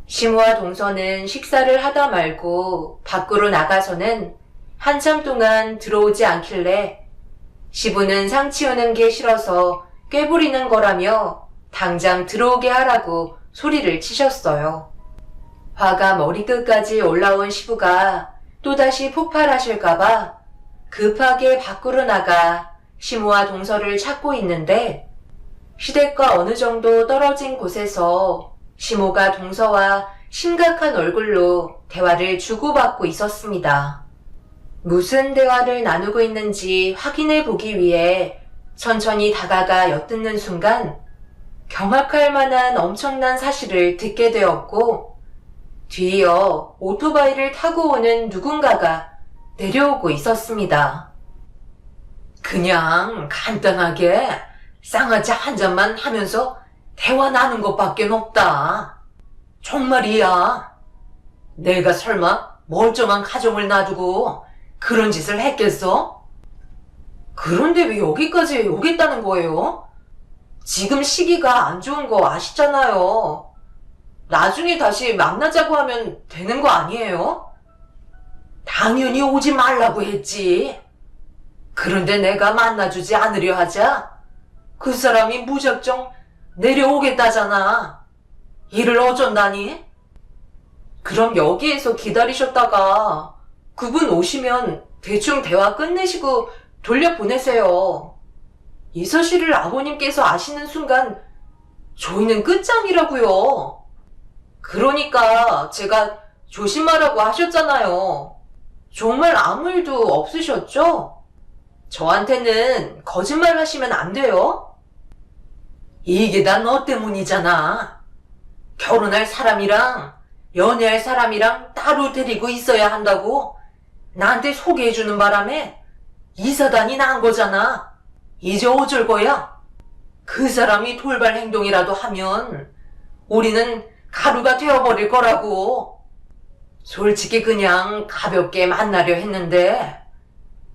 시모와 동서는 식사를 하다 말고 밖으로 나가서는 한참 동안 들어오지 않길래 시부는 상 치우는 게 싫어서 꾀부리는 거라며 당장 들어오게 하라고 소리를 치셨어요. 화가 머리끝까지 올라온 시부가 또다시 폭발하실까봐 급하게 밖으로 나가 시모와 동서를 찾고 있는데 시댁과 어느 정도 떨어진 곳에서 시모가 동서와 심각한 얼굴로 대화를 주고받고 있었습니다. 무슨 대화를 나누고 있는지 확인해 보기 위해 천천히 다가가 엿듣는 순간 경악할 만한 엄청난 사실을 듣게 되었고 뒤이어 오토바이를 타고 오는 누군가가 내려오고 있었습니다. 그냥 간단하게 쌍화차 한 잔만 하면서 대화 나눈 것밖에 없다. 정말이야. 내가 설마 멀쩡한 가정을 놔두고 그런 짓을 했겠어? 그런데 왜 여기까지 오겠다는 거예요? 지금 시기가 안 좋은 거 아시잖아요. 나중에 다시 만나자고 하면 되는 거 아니에요? 당연히 오지 말라고 했지. 그런데 내가 만나주지 않으려 하자 그 사람이 무작정 내려오겠다잖아. 이를 어쩐다니? 그럼 여기에서 기다리셨다가 그분 오시면 대충 대화 끝내시고 돌려보내세요. 이 사실을 아버님께서 아시는 순간 저희는 끝장이라고요. 그러니까 제가 조심하라고 하셨잖아요. 정말 아무 일도 없으셨죠? 저한테는 거짓말 하시면 안 돼요. 이게 다 너 때문이잖아. 결혼할 사람이랑 연애할 사람이랑 따로 데리고 있어야 한다고 나한테 소개해주는 바람에 이사단이 난 거잖아. 이제 어쩔 거야? 그 사람이 돌발 행동이라도 하면 우리는 가루가 되어버릴 거라고. 솔직히 그냥 가볍게 만나려 했는데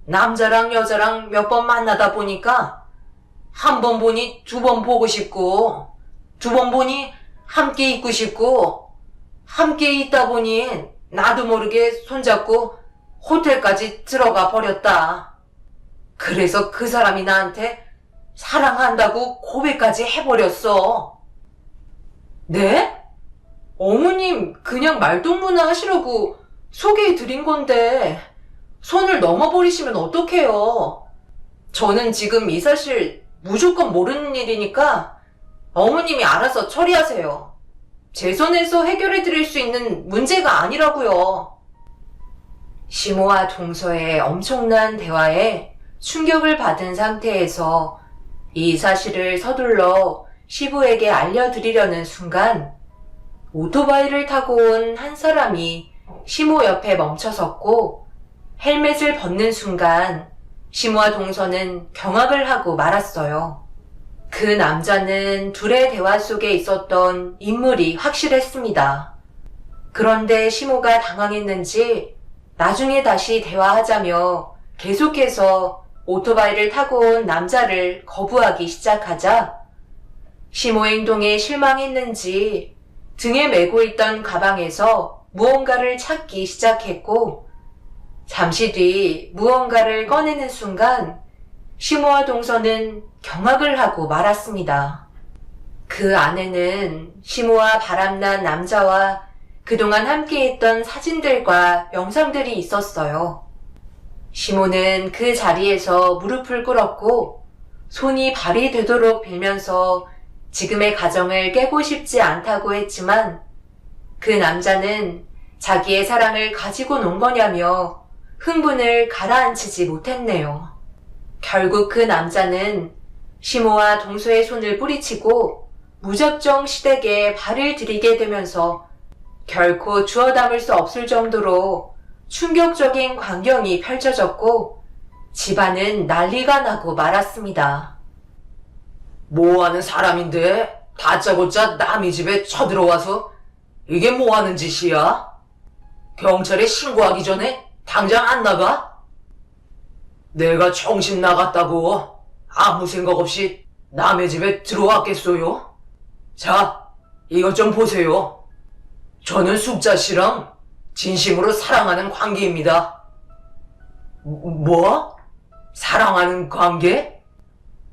남자랑 여자랑 몇 번 만나다 보니까 한 번 보니 두 번 보고 싶고 두 번 보니 함께 있고 싶고 함께 있다 보니 나도 모르게 손잡고 호텔까지 들어가 버렸다. 그래서 그 사람이 나한테 사랑한다고 고백까지 해버렸어. 네? 어머님 그냥 말동무나 하시려고 소개해드린 건데 손을 넘어버리시면 어떡해요. 저는 지금 이 사실 무조건 모르는 일이니까 어머님이 알아서 처리하세요. 제 손에서 해결해드릴 수 있는 문제가 아니라고요. 시모와 동서의 엄청난 대화에 충격을 받은 상태에서 이 사실을 서둘러 시부에게 알려드리려는 순간 오토바이를 타고 온 한 사람이 시모 옆에 멈춰섰고 헬멧을 벗는 순간 시모와 동서는 경악을 하고 말았어요. 그 남자는 둘의 대화 속에 있었던 인물이 확실했습니다. 그런데 시모가 당황했는지 나중에 다시 대화하자며 계속해서 오토바이를 타고 온 남자를 거부하기 시작하자 시모의 행동에 실망했는지 등에 메고 있던 가방에서 무언가를 찾기 시작했고 잠시 뒤 무언가를 꺼내는 순간 시모와 동서는 경악을 하고 말았습니다. 그 안에는 시모와 바람난 남자와 그동안 함께했던 사진들과 영상들이 있었어요. 시모는 그 자리에서 무릎을 꿇었고 손이 발이 되도록 빌면서 지금의 가정을 깨고 싶지 않다고 했지만 그 남자는 자기의 사랑을 가지고 논 거냐며 흥분을 가라앉히지 못했네요. 결국 그 남자는 시모와 동서의 손을 뿌리치고 무작정 시댁에 발을 들이게 되면서 결코 주워 담을 수 없을 정도로 충격적인 광경이 펼쳐졌고 집안은 난리가 나고 말았습니다. 뭐하는 사람인데 다짜고짜 남의 집에 쳐들어와서 이게 뭐하는 짓이야? 경찰에 신고하기 전에 당장 안 나가? 내가 정신 나갔다고 아무 생각 없이 남의 집에 들어왔겠어요? 자, 이것 좀 보세요. 저는 숙자 씨랑 진심으로 사랑하는 관계입니다. 뭐? 사랑하는 관계?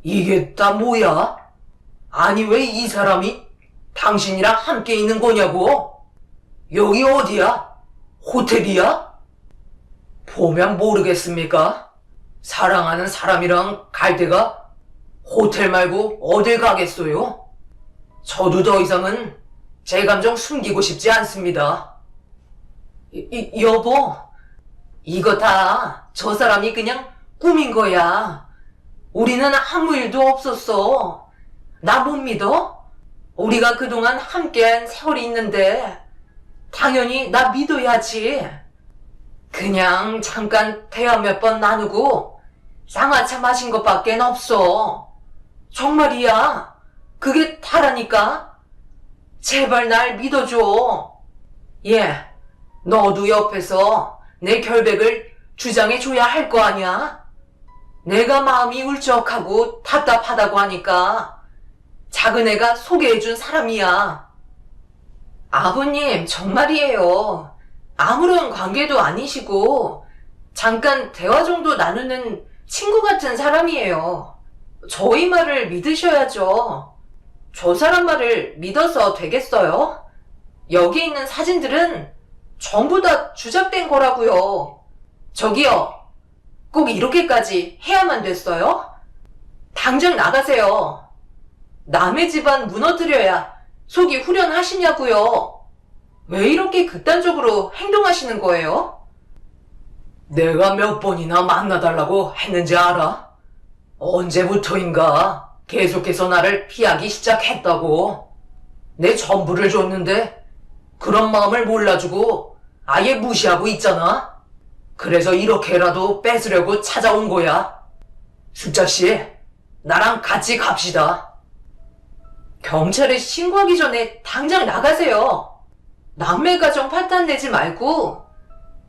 이게 다 뭐야? 아니 왜 이 사람이 당신이랑 함께 있는 거냐고? 여기 어디야? 호텔이야? 보면 모르겠습니까? 사랑하는 사람이랑 갈 데가 호텔 말고 어딜 가겠어요? 저도 더 이상은 제 감정 숨기고 싶지 않습니다. 여보, 이거 다 저 사람이 그냥 꾸민 거야. 우리는 아무 일도 없었어. 나 못 믿어? 우리가 그동안 함께한 세월이 있는데 당연히 나 믿어야지. 그냥 잠깐 대화 몇 번 나누고 쌍화차 마신 것밖엔 없어. 정말이야. 그게 다라니까. 제발 날 믿어줘. 예, 너도 옆에서 내 결백을 주장해줘야 할 거 아니야? 내가 마음이 울적하고 답답하다고 하니까 작은 애가 소개해준 사람이야. 아버님, 정말이에요. 아무런 관계도 아니시고 잠깐 대화 정도 나누는 친구 같은 사람이에요. 저희 말을 믿으셔야죠. 저 사람 말을 믿어서 되겠어요? 여기 있는 사진들은 전부 다 주작된 거라고요. 저기요, 꼭 이렇게까지 해야만 됐어요? 당장 나가세요. 남의 집안 무너뜨려야 속이 후련하시냐고요. 왜 이렇게 극단적으로 행동하시는 거예요? 내가 몇 번이나 만나달라고 했는지 알아? 언제부터인가 계속해서 나를 피하기 시작했다고. 내 전부를 줬는데 그런 마음을 몰라주고 아예 무시하고 있잖아. 그래서 이렇게라도 뺏으려고 찾아온 거야. 숙자씨, 나랑 같이 갑시다. 경찰에 신고하기 전에 당장 나가세요. 남의 가정 파탄 내지 말고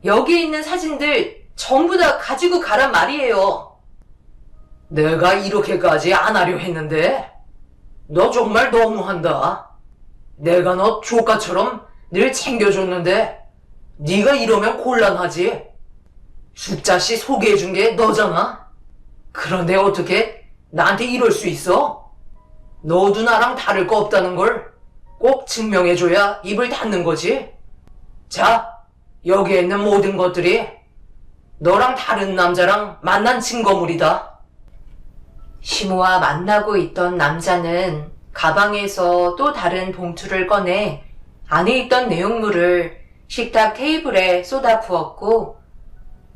여기 있는 사진들 전부 다 가지고 가란 말이에요. 내가 이렇게까지 안 하려 했는데 너 정말 너무한다. 내가 너 조카처럼 늘 챙겨줬는데 네가 이러면 곤란하지. 숙자씨 소개해준 게 너잖아. 그런데 어떻게 나한테 이럴 수 있어? 너도 나랑 다를 거 없다는 걸 꼭 증명해줘야 입을 닫는 거지. 자, 여기에 있는 모든 것들이 너랑 다른 남자랑 만난 증거물이다. 시모와 만나고 있던 남자는 가방에서 또 다른 봉투를 꺼내 안에 있던 내용물을 식탁 테이블에 쏟아 부었고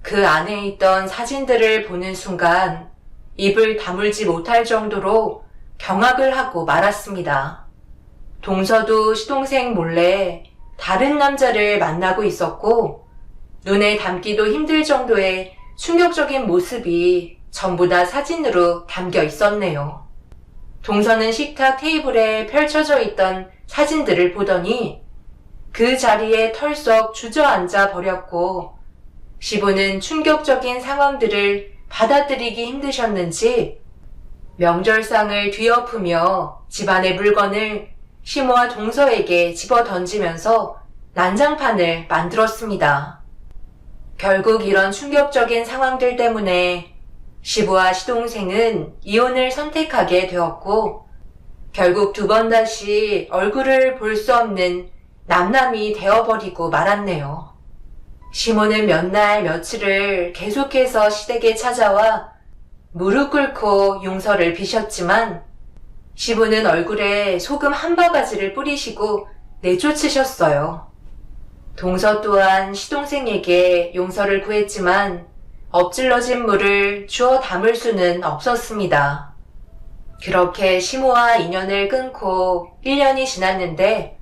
그 안에 있던 사진들을 보는 순간 입을 다물지 못할 정도로 경악을 하고 말았습니다. 동서도 시동생 몰래 다른 남자를 만나고 있었고 눈에 담기도 힘들 정도의 충격적인 모습이 전부 다 사진으로 담겨 있었네요. 동서는 식탁 테이블에 펼쳐져 있던 사진들을 보더니 그 자리에 털썩 주저앉아 버렸고 시부는 충격적인 상황들을 받아들이기 힘드셨는지 명절상을 뒤엎으며 집안의 물건을 시모와 동서에게 집어 던지면서 난장판을 만들었습니다. 결국 이런 충격적인 상황들 때문에 시부와 시동생은 이혼을 선택하게 되었고 결국 두 번 다시 얼굴을 볼 수 없는 남남이 되어버리고 말았네요. 시모는 몇 날 며칠을 계속해서 시댁에 찾아와 무릎 꿇고 용서를 비셨지만 시부는 얼굴에 소금 한 바가지를 뿌리시고 내쫓으셨어요. 동서 또한 시동생에게 용서를 구했지만 엎질러진 물을 주워 담을 수는 없었습니다. 그렇게 시모와 인연을 끊고 1년이 지났는데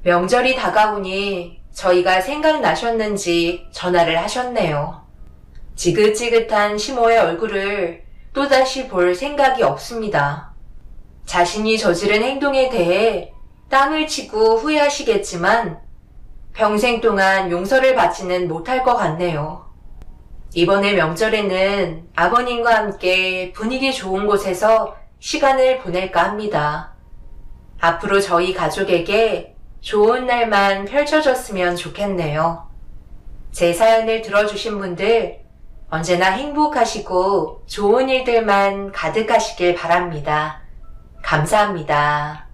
명절이 다가오니 저희가 생각나셨는지 전화를 하셨네요. 지긋지긋한 시모의 얼굴을 또다시 볼 생각이 없습니다. 자신이 저지른 행동에 대해 땅을 치고 후회하시겠지만 평생 동안 용서를 받지는 못할 것 같네요. 이번에 명절에는 아버님과 함께 분위기 좋은 곳에서 시간을 보낼까 합니다. 앞으로 저희 가족에게 좋은 날만 펼쳐졌으면 좋겠네요. 제 사연을 들어주신 분들 언제나 행복하시고 좋은 일들만 가득하시길 바랍니다. 감사합니다.